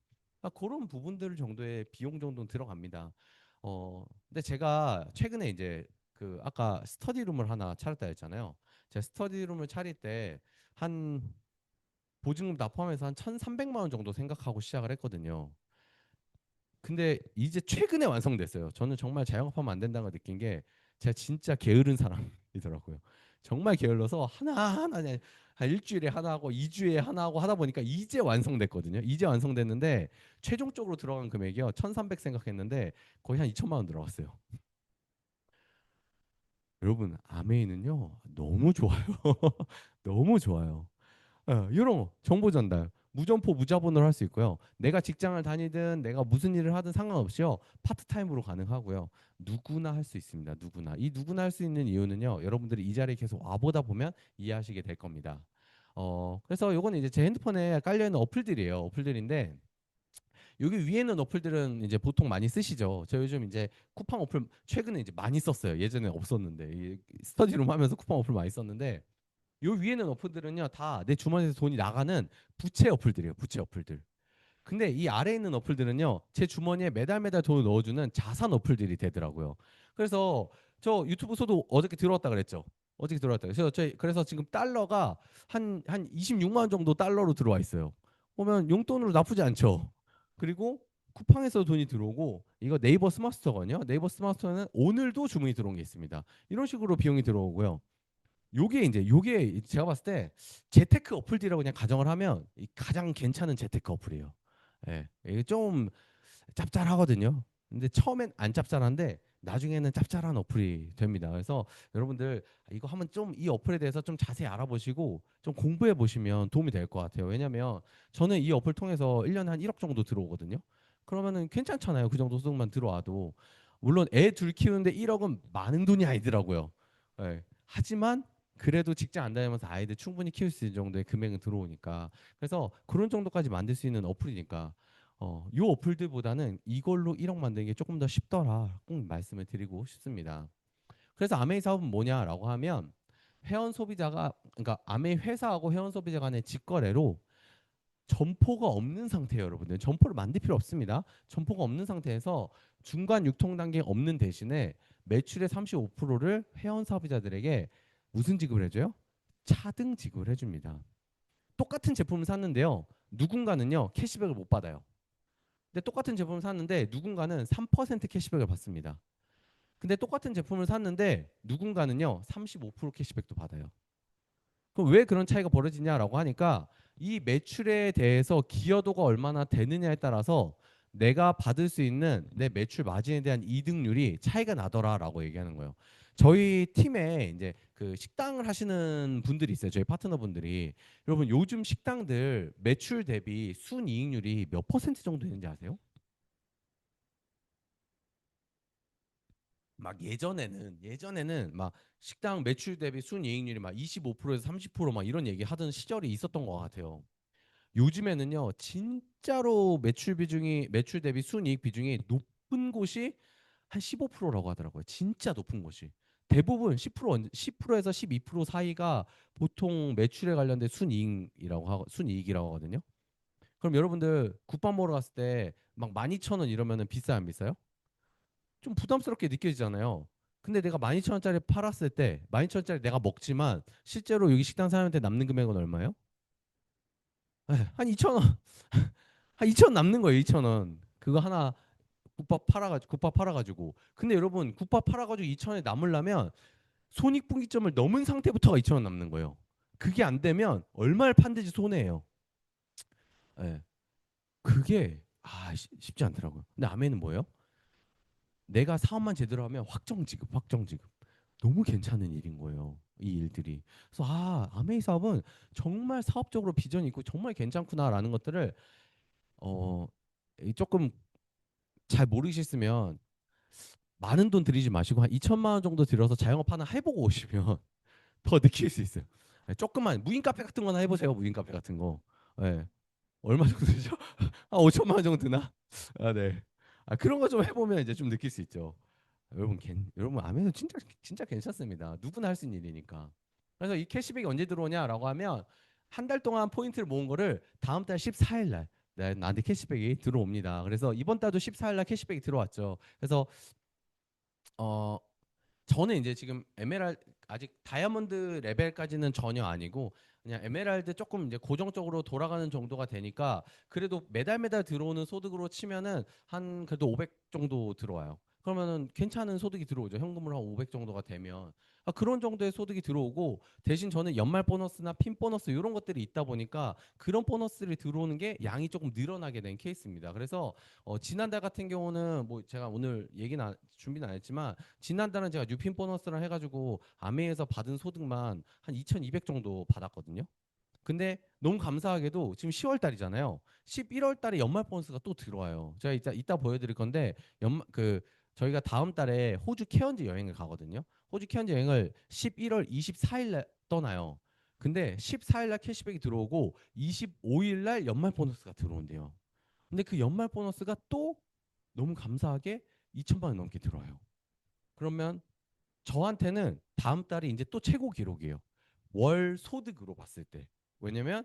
그런 부분들 정도의 비용 정도는 들어갑니다. 근데 제가 최근에 이제 그 아까 스터디룸을 하나 차렸다 했잖아요. 제가 스터디룸을 차릴 때 한 보증금 다 포함해서 한 1,300만 원 정도 생각하고 시작을 했거든요. 근데 이제 최근에 완성됐어요. 저는 정말 자영업하면 안 된다는 걸 느낀 게 제가 진짜 게으른 사람이더라고요. 정말 게을러서 하나하나 그냥 한 일주일에 하나 하고 2주에 하나 하고 하다 보니까 이제 완성됐거든요. 이제 완성됐는데 최종적으로 들어간 금액이요. 1,300 생각했는데 거의 한 2천만 원 들어갔어요. 여러분, 아메이는요. 너무 좋아요. 너무 좋아요. 이런 거, 정보 전달 무점포 무자본으로 할 수 있고요. 내가 직장을 다니든 내가 무슨 일을 하든 상관없이요. 파트타임으로 가능하고요. 누구나 할 수 있습니다. 누구나. 이 누구나 할 수 있는 이유는요. 여러분들이 이 자리에 계속 와보다 보면 이해하시게 될 겁니다. 그래서 요거는 이제 제 핸드폰에 깔려있는 어플들이에요. 어플들인데 여기 위에 있는 어플들은 이제 보통 많이 쓰시죠. 저 요즘 이제 쿠팡 어플 최근에 이제 많이 썼어요. 예전에 없었는데 이 스터디룸 하면서 쿠팡 어플 많이 썼는데 요 위에는 어플들은요 다 내 주머니에서 돈이 나가는 부채 어플들이에요. 부채 어플들. 근데 이 아래에 있는 어플들은요 제 주머니에 매달 매달 돈을 넣어주는 자산 어플들이 되더라고요. 그래서 저 유튜브 소도 어저께 들어왔다 그랬죠. 어저께 들어왔다. 그래서 지금 달러가 한 26만 원 정도 달러로 들어와 있어요. 보면 용돈으로 나쁘지 않죠. 그리고 쿠팡에서 돈이 들어오고 이거 네이버 스마트 스토어거든요. 네이버 스마트 스토어는 오늘도 주문이 들어온 게 있습니다. 이런 식으로 비용이 들어오고요. 요게 제가 봤을 때 재테크 어플들이라고 그냥 가정을 하면 가장 괜찮은 재테크 어플이에요. 예. 이게 좀 짭짤하거든요. 근데 처음엔 안 짭짤한데 나중에는 짭짤한 어플이 됩니다. 그래서 여러분들 이거 한번 좀 이 어플에 대해서 좀 자세히 알아보시고 좀 공부해 보시면 도움이 될 것 같아요. 왜냐면 저는 이 어플 통해서 1년에 한 1억 정도 들어오거든요. 그러면은 괜찮잖아요. 그 정도 수익만 들어와도. 물론 애 둘 키우는데 1억은 많은 돈이 아니더라고요. 예. 하지만 그래도 직장 안 다니면서 아이들 충분히 키울 수 있는 정도의 금액은 들어오니까 그래서 그런 정도까지 만들 수 있는 어플이니까 요 어플들보다는 이걸로 1억 만드는 게 조금 더 쉽더라 꼭 말씀을 드리고 싶습니다. 그래서 아메이 사업은 뭐냐라고 하면 회원 소비자가 그러니까 아메이 회사하고 회원 소비자 간의 직거래로 점포가 없는 상태예요, 여러분들. 점포를 만들 필요 없습니다. 점포가 없는 상태에서 중간 유통 단계 없는 대신에 매출의 35%를 회원 소비자들에게 무슨 지급을 해줘요? 차등 지급을 해줍니다. 똑같은 제품을 샀는데요. 누군가는요 캐시백을 못 받아요. 근데 똑같은 제품을 샀는데 누군가는 3% 캐시백을 받습니다. 근데 똑같은 제품을 샀는데 누군가는요 35% 캐시백도 받아요. 그럼 왜 그런 차이가 벌어지냐라고 하니까 이 매출에 대해서 기여도가 얼마나 되느냐에 따라서 내가 받을 수 있는 내 매출 마진에 대한 이득률이 차이가 나더라라고 얘기하는 거예요. 저희 팀에 이제 그 식당을 하시는 분들이 있어요. 저희 파트너분들이. 여러분 요즘 식당들 매출 대비 순이익률이 몇 퍼센트 정도 되는지 아세요? 막 예전에는 막 식당 매출 대비 순이익률이 막 25%에서 30%막 이런 얘기 하던 시절이 있었던 것 같아요. 요즘에는요 진짜로 매출 대비 순이익 비중이 높은 곳이 한 15%라고 하더라고요. 진짜 높은 곳이. 대부분 10%에서 12% 사이가 보통 매출에 관련된 순이익이라고 하거든요. 그럼 여러분들 국밥 먹으러 갔을 때 막 12,000원 이러면은 비싸 안 비싸요? 좀 부담스럽게 느껴지잖아요. 근데 내가 12,000원짜리 팔았을 때 12,000원짜리 내가 먹지만 실제로 여기 식당 사장한테 남는 금액은 얼마예요? 한 2,000원. 한 2,000원 남는 거예요. 2,000원. 그거 하나 국밥 팔아가지고. 근데 여러분 국밥 팔아가지고 2,000원이 남으려면 손익분기점을 넘은 상태부터가 2,000원 남는 거예요. 그게 안 되면 얼마를 판든지 손해예요. 예. 그게 쉽지 않더라고요. 근데 아메는 뭐예요? 내가 사업만 제대로 하면 확정 지급, 확정 지급. 너무 괜찮은 일인 거예요. 이 일들이. 그래서 아메이 사업은 정말 사업적으로 비전이 있고 정말 괜찮구나라는 것들을 어 조금 잘 모르셨으면 많은 돈 들이지 마시고 한 2천만 원 정도 들여서 자영업 하나 해보고 오시면 더 느낄 수 있어요. 네, 조금만 무인 카페 같은 거나 해보세요. 무인 카페 같은 거. 네. 얼마 정도 되죠? 한 5천만 원 정도 드나? 아, 네. 아, 그런 거 좀 해보면 이제 좀 느낄 수 있죠. 여러분 아메도 진짜 괜찮습니다. 누구나 할 수 있는 일이니까. 그래서 이 캐시백이 언제 들어오냐라고 하면 한 달 동안 포인트를 모은 거를 다음 달 14일 날 나한테 캐시백이 들어옵니다. 그래서 이번 달도 14일 날 캐시백이 들어왔죠. 그래서 어 저는 이제 지금 에메랄 아직 다이아몬드 레벨까지는 전혀 아니고 그냥 에메랄드 조금 이제 고정적으로 돌아가는 정도가 되니까 그래도 매달 들어오는 소득으로 치면은 한 그래도 500 정도 들어와요. 그러면은 괜찮은 소득이 들어오죠. 현금으로 한 500 정도가 되면. 그런 정도의 소득이 들어오고 대신 저는 연말 보너스나 핀 보너스 이런 것들이 있다 보니까 그런 보너스를 들어오는 게 양이 조금 늘어나게 된 케이스입니다. 그래서 지난달 같은 경우는 뭐 제가 오늘 준비는 안 했지만 지난달은 제가 뉴핀 보너스를 해가지고 아메에서 받은 소득만 한 2,200 정도 받았거든요. 근데 너무 감사하게도 지금 10월 달이잖아요. 11월 달에 연말 보너스가 또 들어와요. 제가 이따 보여드릴 건데 저희가 다음 달에 호주 케언즈 여행을 가거든요. 호주 케언즈 여행을 11월 24일 날 떠나요. 근데 14일 날 캐시백이 들어오고 25일 날 연말 보너스가 들어온대요. 근데 그 연말 보너스가 또 너무 감사하게 2천만 원 넘게 들어와요. 그러면 저한테는 다음 달이 이제 또 최고 기록이에요. 월 소득으로 봤을 때. 왜냐면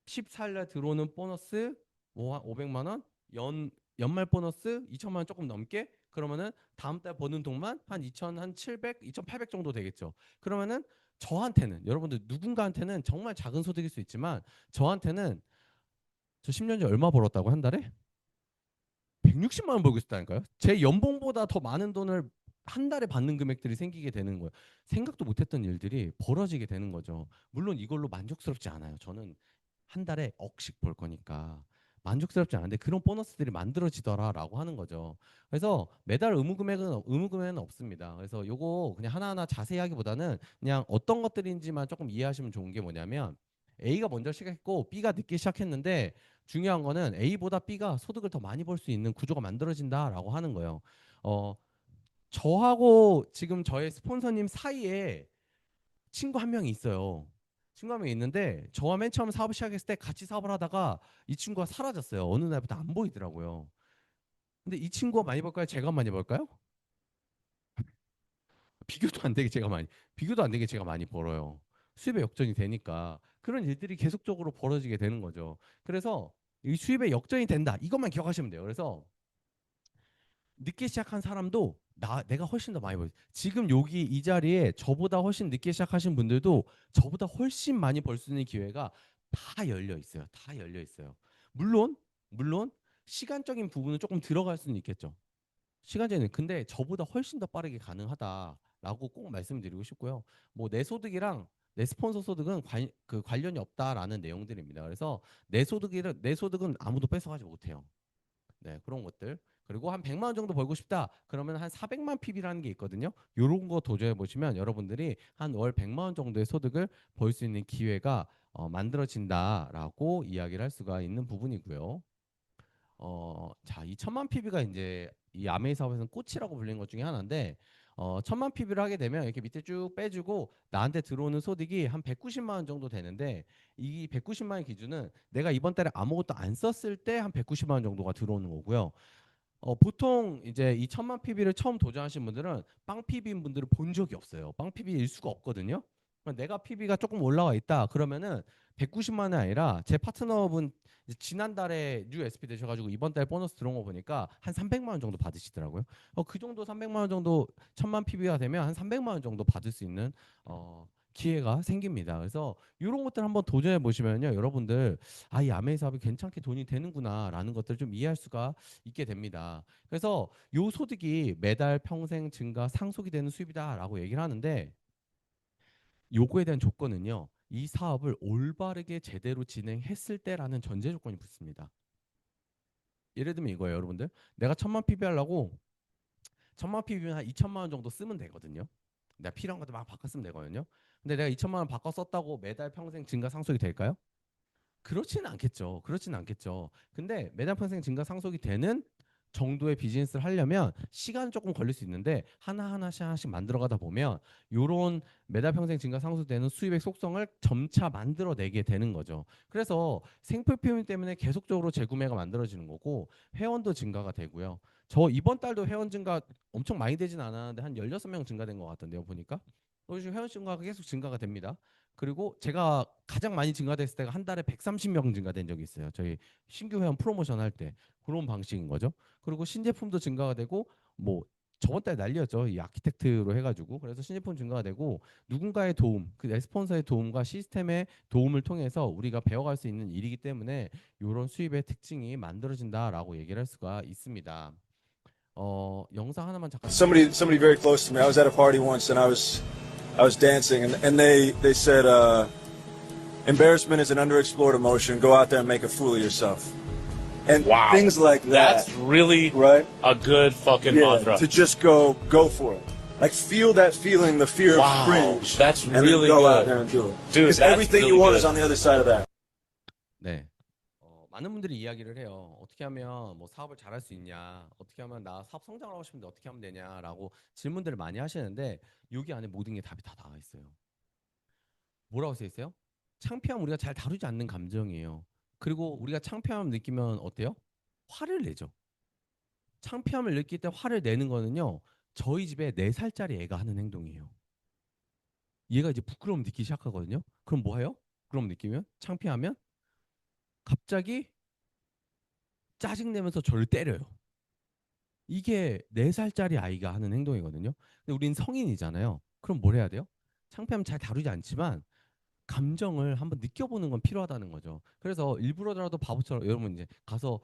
14일 날 들어오는 보너스 뭐 500만 원, 연말 보너스 2천만 원 조금 넘게 그러면은 다음 달 버는 돈만 한 2천 한 700, 2,800 정도 되겠죠. 그러면은 저한테는 여러분들 누군가한테는 정말 작은 소득일 수 있지만 저한테는 저 10년 전에 얼마 벌었다고 한 달에? 160만 원 벌고 있었다니까요. 제 연봉보다 더 많은 돈을 한 달에 받는 금액들이 생기게 되는 거예요. 생각도 못했던 일들이 벌어지게 되는 거죠. 물론 이걸로 만족스럽지 않아요. 저는 한 달에 억씩 벌 거니까 만족스럽지 않은데 그런 보너스들이 만들어지더라라고 하는 거죠. 그래서 매달 의무 금액은 없습니다. 그래서 요거 그냥 하나하나 자세히 하기보다는 그냥 어떤 것들인지만 조금 이해하시면 좋은 게 뭐냐면 A가 먼저 시작했고 B가 늦게 시작했는데 중요한 거는 A보다 B가 소득을 더 많이 벌 수 있는 구조가 만들어진다라고 하는 거예요. 어, 저하고 지금 저의 스폰서님 사이에 친구 한 명이 있어요. 친구 한 명이 있는데 저와 맨 처음 사업을 시작했을 때 같이 사업을 하다가 이 친구가 사라졌어요. 어느 날부터 안 보이더라고요. 근데 이 친구가 많이 벌까요? 제가 많이 벌까요? 비교도 안 되게 제가 많이 벌어요. 수입의 역전이 되니까 그런 일들이 계속적으로 벌어지게 되는 거죠. 그래서 이 수입의 역전이 된다. 이것만 기억하시면 돼요. 그래서 늦게 시작한 사람도 내가 훨씬 더 많이 벌. 지금 여기 이 자리에 저보다 훨씬 늦게 시작하신 분들도 저보다 훨씬 많이 벌 수 있는 기회가 다 열려 있어요. 다 열려 있어요. 물론 시간적인 부분은 조금 들어갈 수는 있겠죠. 시간제는 근데 저보다 훨씬 더 빠르게 가능하다라고 꼭 말씀드리고 싶고요. 뭐 내 소득이랑 내 스폰서 소득은 관련이 없다라는 내용들입니다. 그래서 내 소득은 아무도 뺏어가지 못해요. 네, 그런 것들. 그리고 한 100만 원 정도 벌고 싶다. 그러면 한 400만 PB라는 게 있거든요. 요런 거 도전해 보시면 여러분들이 한 월 100만 원 정도의 소득을 벌 수 있는 기회가 만들어진다라고 이야기를 할 수가 있는 부분이고요. 자, 이 1,000만 PB가 이제 이 아메이 사업에서는 꽃이라고 불리는 것 중에 하나인데 1,000만 PB를 하게 되면 이렇게 밑에 쭉 빼주고 나한테 들어오는 소득이 한 190만 원 정도 되는데 이 190만 원 기준은 내가 이번 달에 아무것도 안 썼을 때 한 190만 원 정도가 들어오는 거고요. 보통 이제 이 1,000만 PB를 처음 도전하신 분들은 빵 PB인 분들을 본 적이 없어요. 빵 PB일 수가 없거든요. 내가 PB가 조금 올라와 있다 그러면은 190만 원이 아니라 제 파트너분 지난달에 뉴 SP 되셔가지고 이번 달 보너스 들어온 거 보니까 한 300만 원 정도 받으시더라고요. 그 정도 300만 원 정도 1,000만 PB가 되면 한 300만 원 정도 받을 수 있는 기회가 생깁니다. 그래서 이런 것들 한번 도전해 보시면요, 여러분들 이 아메이 사업이 괜찮게 돈이 되는구나라는 것들을 좀 이해할 수가 있게 됩니다. 그래서 요 소득이 매달 평생 증가 상속이 되는 수입이다라고 얘기를 하는데 요거에 대한 조건은요. 이 사업을 올바르게 제대로 진행했을 때라는 전제 조건이 붙습니다. 예를 들면 이거예요, 여러분들. 내가 1,000만 PB 하려고 1,000만 PB면 한 2천만 원 정도 쓰면 되거든요. 내가 필요한 것도 막 바꿔 쓰면 되거든요. 근데 내가 2천만 원 바꿔 썼다고 매달 평생 증가 상속이 될까요? 그렇지는 않겠죠. 그렇지는 않겠죠. 근데 매달 평생 증가 상속이 되는 정도의 비즈니스를 하려면 시간은 조금 걸릴 수 있는데 하나씩 만들어가다 보면 요런 매달 평생 증가 상승되는 수입의 속성을 점차 만들어내게 되는 거죠. 그래서 생필품 때문에 계속적으로 재구매가 만들어지는 거고 회원도 증가가 되고요. 저 이번 달도 회원 증가 엄청 많이 되진 않았는데 한 16명 증가된 것 같던데요. 보니까 요즘 회원 증가가 계속 증가가 됩니다. 그리고 제가 가장 많이 증가됐을 때가 한 달에 130명 증가된 적이 있어요. 저희 신규 회원 프로모션 할 때 그런 방식인 거죠. 그리고 신제품도 증가가 되고 뭐 저번 달 난리였죠. 이 아키텍트로 해가지고 그래서 신제품 증가가 되고 누군가의 도움, 그 레스폰서의 도움과 시스템의 도움을 통해서 우리가 배워갈 수 있는 일이기 때문에 이런 수입의 특징이 만들어진다라고 얘기를 할 수가 있습니다. 영상 하나만 잠깐. Somebody very close to me. I was at a party once and I was dancing and they said embarrassment is an underexplored emotion. Go out there and make a fool of yourself. And Wow. things like that. That's really right? a good fucking Yeah, mantra. to just go for it. Like feel that feeling, the fear Wow, of cringe. that's and really then go good. out there and do it. Dude, Because that's everything really you want good. is on the other side of that. 네. 많은 분들이 이야기를 해요. 어떻게 하면 뭐 사업을 잘할 수 있냐, 어떻게 하면 나 사업 성장을 하고 싶은데 어떻게 하면 되냐라고 질문들을 많이 하시는데 여기 안에 모든 게 답이 다 나와 있어요. 뭐라고 써 있어요? 창피함 우리가 잘 다루지 않는 감정이에요. 그리고 우리가 창피함을 느끼면 어때요? 화를 내죠. 창피함을 느낄 때 화를 내는 거는요. 저희 집에 4살짜리 애가 하는 행동이에요. 얘가 이제 부끄러움 느끼기 시작하거든요. 그럼 뭐 해요? 부끄러움 느끼면? 창피하면? 갑자기 짜증내면서 저를 때려요. 이게 4살짜리 아이가 하는 행동이거든요. 근데 우린 성인이잖아요. 그럼 뭘 해야 돼요? 창피함 잘 다루지 않지만 감정을 한번 느껴보는 건 필요하다는 거죠. 그래서 일부러라도 바보처럼 여러분 이제 가서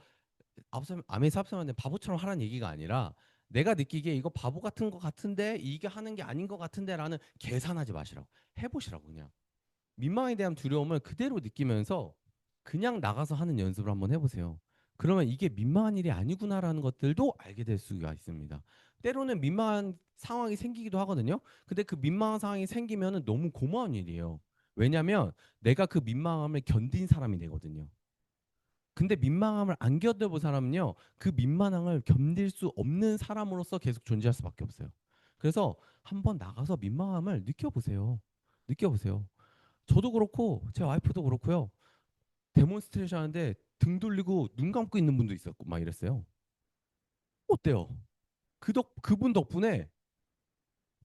아메이스 합성하는데 바보처럼 하라는 얘기가 아니라 내가 느끼기에 이거 바보 같은 거 같은데 이게 하는 게 아닌 것 같은데라는 계산하지 마시라고. 해보시라고 그냥. 민망에 대한 두려움을 그대로 느끼면서 그냥 나가서 하는 연습을 한번 해보세요. 그러면 이게 민망한 일이 아니구나라는 것들도 알게 될 수가 있습니다. 때로는 민망한 상황이 생기기도 하거든요. 근데 그 민망한 상황이 생기면 너무 고마운 일이에요. 왜냐하면 내가 그 민망함을 견딘 사람이 되거든요. 근데 민망함을 안 견뎌본 사람은요. 그 민망함을 견딜 수 없는 사람으로서 계속 존재할 수밖에 없어요. 그래서 한번 나가서 민망함을 느껴보세요. 느껴보세요. 저도 그렇고 제 와이프도 그렇고요. 데몬스트레이션 하는데 등 돌리고 눈 감고 있는 분도 있었고 막 이랬어요. 어때요? 그분 덕분에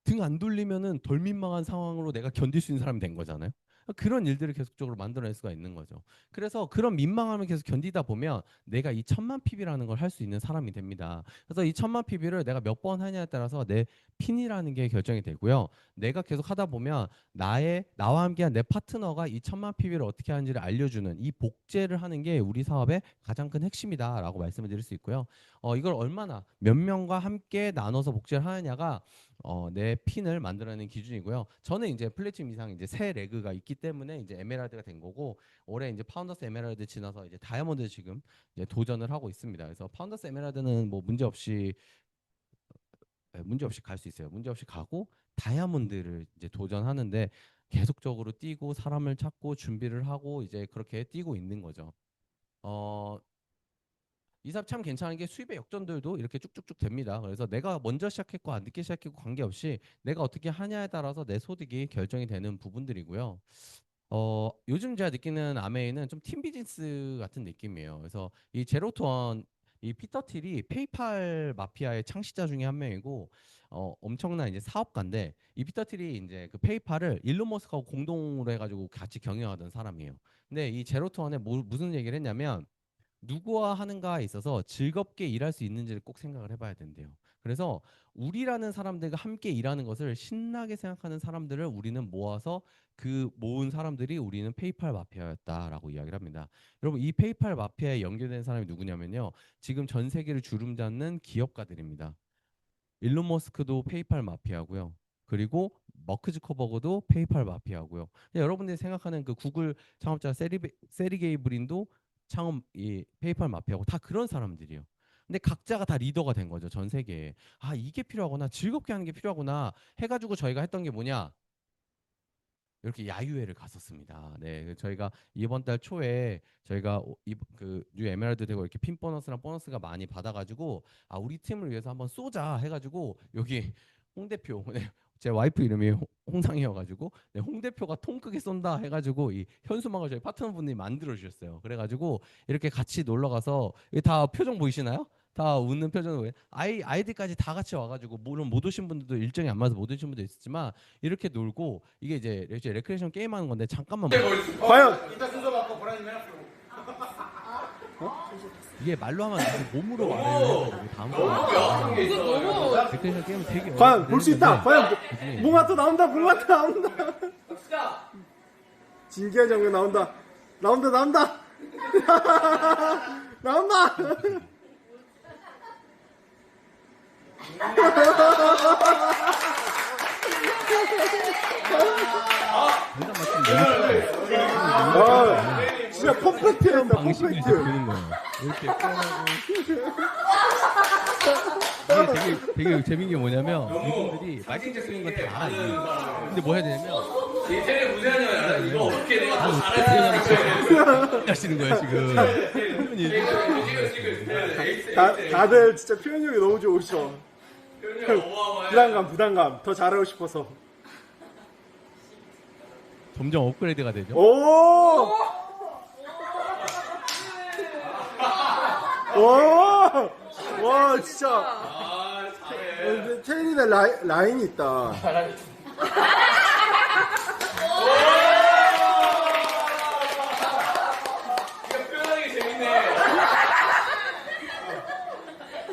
등 안 돌리면은 덜 민망한 상황으로 내가 견딜 수 있는 사람이 된 거잖아요. 그런 일들을 계속적으로 만들어낼 수가 있는 거죠. 그래서 그런 민망함을 계속 견디다 보면 내가 이 1000만 PB라는 걸 할 수 있는 사람이 됩니다. 그래서 이 1000만 PB를 내가 몇 번 하냐에 따라서 내 핀이라는 게 결정이 되고요. 내가 계속 하다 보면 나와 함께한 내 파트너가 이 1000만 PB를 어떻게 하는지를 알려주는 이 복제를 하는 게 우리 사업의 가장 큰 핵심이다라고 말씀을 드릴 수 있고요. 이걸 얼마나 몇 명과 함께 나눠서 복제를 하느냐가 내 핀을 만들어내는 기준이고요. 저는 이제 플래티넘 이상 이제 새 레그가 있기 때문에 이제 에메랄드가 된 거고 올해 이제 파운더스 에메랄드 지나서 이제 다이아몬드 지금 이제 도전을 하고 있습니다. 그래서 파운더스 에메랄드는 뭐 문제 없이 갈 수 있어요. 문제 없이 가고 다이아몬드를 이제 도전하는데 계속적으로 뛰고 사람을 찾고 준비를 하고 이제 그렇게 뛰고 있는 거죠. 이 사업 참 괜찮은 게 수입의 역전들도 이렇게 쭉쭉쭉 됩니다. 그래서 내가 먼저 시작했고 안 늦게 시작했고 관계없이 내가 어떻게 하냐에 따라서 내 소득이 결정이 되는 부분들이고요. 요즘 제가 느끼는 아메이는 좀 팀 비즈니스 같은 느낌이에요. 그래서 이 제로투원 이 피터 틸이 페이팔 마피아의 창시자 중에 한 명이고 엄청난 이제 사업가인데 이 피터 틸이 이제 그 페이팔을 일론 머스크하고 공동으로 해가지고 같이 경영하던 사람이에요. 근데 이 제로투원에 무슨 얘기를 했냐면 누구와 하는가에 있어서 즐겁게 일할 수 있는지를 꼭 생각을 해봐야 된대요. 그래서 우리라는 사람들과 함께 일하는 것을 신나게 생각하는 사람들을 우리는 모아서 그 모은 사람들이 우리는 페이팔 마피아였다라고 이야기를 합니다. 여러분 이 페이팔 마피아에 연결된 사람이 누구냐면요. 지금 전 세계를 주름잡는 기업가들입니다. 일론 머스크도 페이팔 마피아고요. 그리고 머크 주커버그도 페이팔 마피아고요. 여러분들이 생각하는 그 구글 창업자 세리게이 브린도 창업 이 페이팔 마피아고 다 그런 사람들이에요. 근데 각자가 다 리더가 된 거죠. 전 세계에. 이게 필요하구나. 즐겁게 하는 게 필요하구나. 해가지고 저희가 했던 게 뭐냐. 이렇게 야유회를 갔었습니다. 네, 저희가 이번 달 초에 저희가 그뉴 에메랄드 되고 이렇게 핀 보너스랑 보너스가 많이 받아가지고 아 우리 팀을 위해서 한번 쏘자 해가지고 여기 홍 대표, 네, 제 와이프 이름이 홍상이어가지고 네, 홍 대표가 통 크게 쏜다 해가지고 이 현수막을 저희 파트너분들이 만들어 주셨어요. 그래가지고 이렇게 같이 놀러 가서 다 표정 보이시나요? 다 웃는 표정으로 아이들까지 다 같이 와가지고 물론 못 오신 분들도 일정이 안 맞아서 못 오신 분도 있었지만 이렇게 놀고 이게 이제 레크레이션 게임 하는 건데 잠깐만 과연 이게 말로 하면 안 되고 몸으로 말해야 돼. 다음 거 레크레이션 게임은 되게 과연 볼 수 있다. 과연 그치? 뭐가 또 나온다. 뭐가 또 나온다. 진기한 장면 나온다. 나온다. 나온다. 진짜 퍼펙트였다. 방식을 이제 퍼펙트. 보는 거예요. 이렇게 꺼내고 이게 되게 재밌는 게 뭐냐면 이분들이 마이클 잭슨인 건 다 알아요. 근데 뭐 해야 되냐면 이태리 무제한이야. 이거 어떻게 내가 다 잘해? 하시는 거예요 지금. 다들 진짜 표현력이 너무 좋으셔. 부담감 더 잘하고 싶어서. 점점 업그레이드가 되죠. 오! 와 진짜. 태인이네 라인이 있다.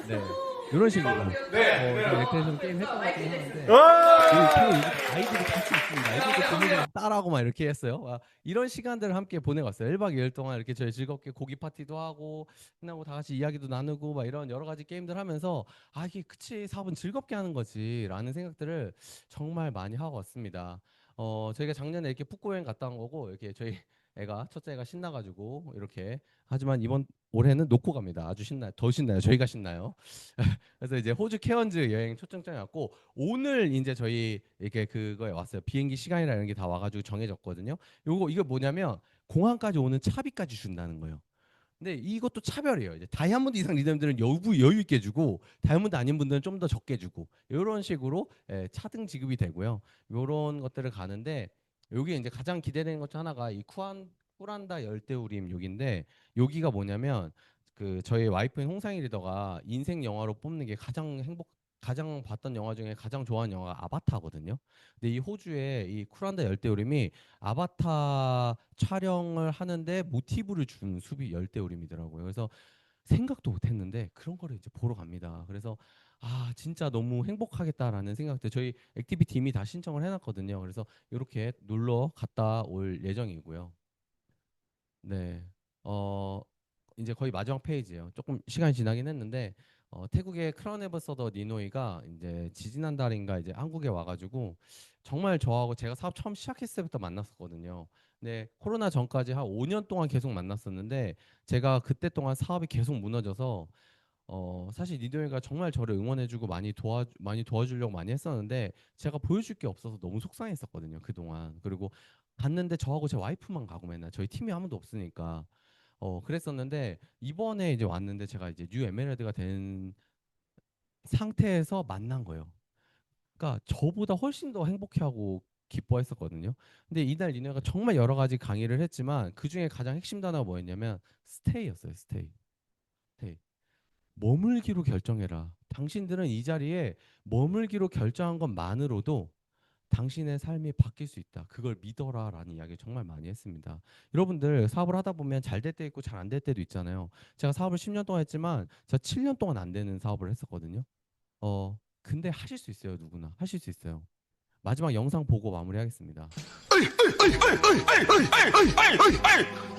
네. 이런 식으로 레크레이션 게임 했던 것 같긴 하는데 아이들이 같이 있습니다. 아이들도 보면서 따라하고 막 이렇게 했어요. 이런 시간들을 함께 보내왔어요. 1박 2일 동안 이렇게 저희 즐겁게 고기 파티도 하고 끝나고 다 같이 이야기도 나누고 막 이런 여러 가지 게임들 하면서 아 이게 그치 사업은 즐겁게 하는 거지 라는 생각들을 정말 많이 하고 왔습니다. 저희가 작년에 이렇게 푸꾸여행 갔다 온 거고 이렇게 저희 첫째 애가 신나가지고 이렇게 하지만 이번 올해는 놓고 갑니다. 아주 신나요. 더 신나요. 저희가 신나요. 그래서 이제 호주 케언즈 여행 초청장이 왔고 오늘 이제 저희 이렇게 그거에 왔어요. 비행기 시간이나 이런 게 다 와가지고 정해졌거든요. 이거 뭐냐면 공항까지 오는 차비까지 준다는 거예요. 근데 이것도 차별이에요. 이제 다이아몬드 이상 리더들은 여유 있게 주고 다이아몬드 아닌 분들은 좀 더 적게 주고 이런 식으로 차등 지급이 되고요. 이런 것들을 가는데 여기 이제 가장 기대되는 것 중 하나가 이 쿠란다 열대우림 여기인데 여기가 뭐냐면 그 저희 와이프인 홍상희 리더가 인생 영화로 뽑는 게 가장 봤던 영화 중에 가장 좋아하는 영화가 아바타거든요. 근데 이 호주의 이 쿠란다 열대우림이 아바타 촬영을 하는데 모티브를 준 숲이 열대우림이더라고요. 그래서 생각도 못했는데 그런 거를 이제 보러 갑니다. 그래서 아 진짜 너무 행복하겠다라는 생각들 저희 액티비티 이미 다 신청을 해놨거든요. 그래서 이렇게 놀러 갔다 올 예정이고요. 네, 이제 거의 마지막 페이지예요. 조금 시간이 지나긴 했는데 태국의 크라운 에버서더 니노이가 이제 지지난 달인가 이제 한국에 와가지고 정말 저하고 제가 사업 처음 시작했을 때부터 만났었거든요. 근데 코로나 전까지 한 5년 동안 계속 만났었는데 제가 그때 동안 사업이 계속 무너져서 사실 니노이가 정말 저를 응원해주고 많이 도와주려고 많이 했었는데 제가 보여줄 게 없어서 너무 속상했었거든요 그동안. 그리고 갔는데 저하고 제 와이프만 가고 맨날 저희 팀이 아무도 없으니까 그랬었는데 이번에 이제 왔는데 제가 이제 뉴 에메랄드가 된 상태에서 만난 거예요. 그러니까 저보다 훨씬 더 행복해하고 기뻐했었거든요. 근데 이날 니네가 정말 여러 가지 강의를 했지만 그 중에 가장 핵심 단어가 뭐였냐면 스테이였어요. 스테이. 머물기로 결정해라. 당신들은 이 자리에 머물기로 결정한 것만으로도 당신의 삶이 바뀔 수 있다. 그걸 믿어라라는 이야기를 정말 많이 했습니다. 여러분들 사업을 하다 보면 잘 될 때 있고 잘 안 될 때도 있잖아요. 제가 사업을 10년 동안 했지만 제가 7년 동안 안 되는 사업을 했었거든요. 근데 하실 수 있어요. 누구나 하실 수 있어요. 마지막 영상 보고 마무리하겠습니다.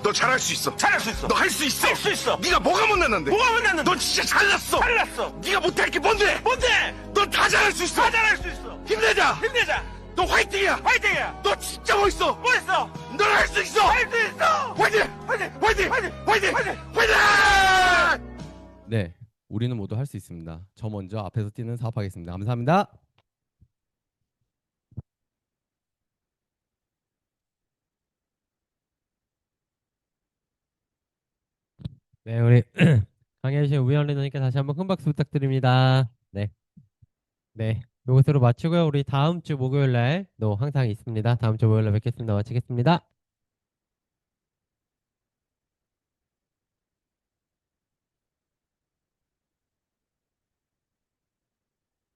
너 잘할 수 있어. 너 할 수 있어. 네가 뭐가 못났는데? 너 진짜 잘났어. 네가 못할 게 뭔데? 너 다 잘할 수 있어. 힘내자. 너 화이팅이야. 너 진짜 멋있어. 넌 할 수 있어. 화이팅. 네, 우리는 모두 할 수 있습니다. 저 먼저 앞에서 뛰는 사업하겠습니다. 감사합니다. 네, 우리 강해주신 우영 리더님께 다시 한번 큰 박수 부탁드립니다. 네. 네. 이것으로 마치고요. 우리 다음 주 목요일 날도 항상 있습니다. 다음 주 목요일 날 뵙겠습니다. 마치겠습니다.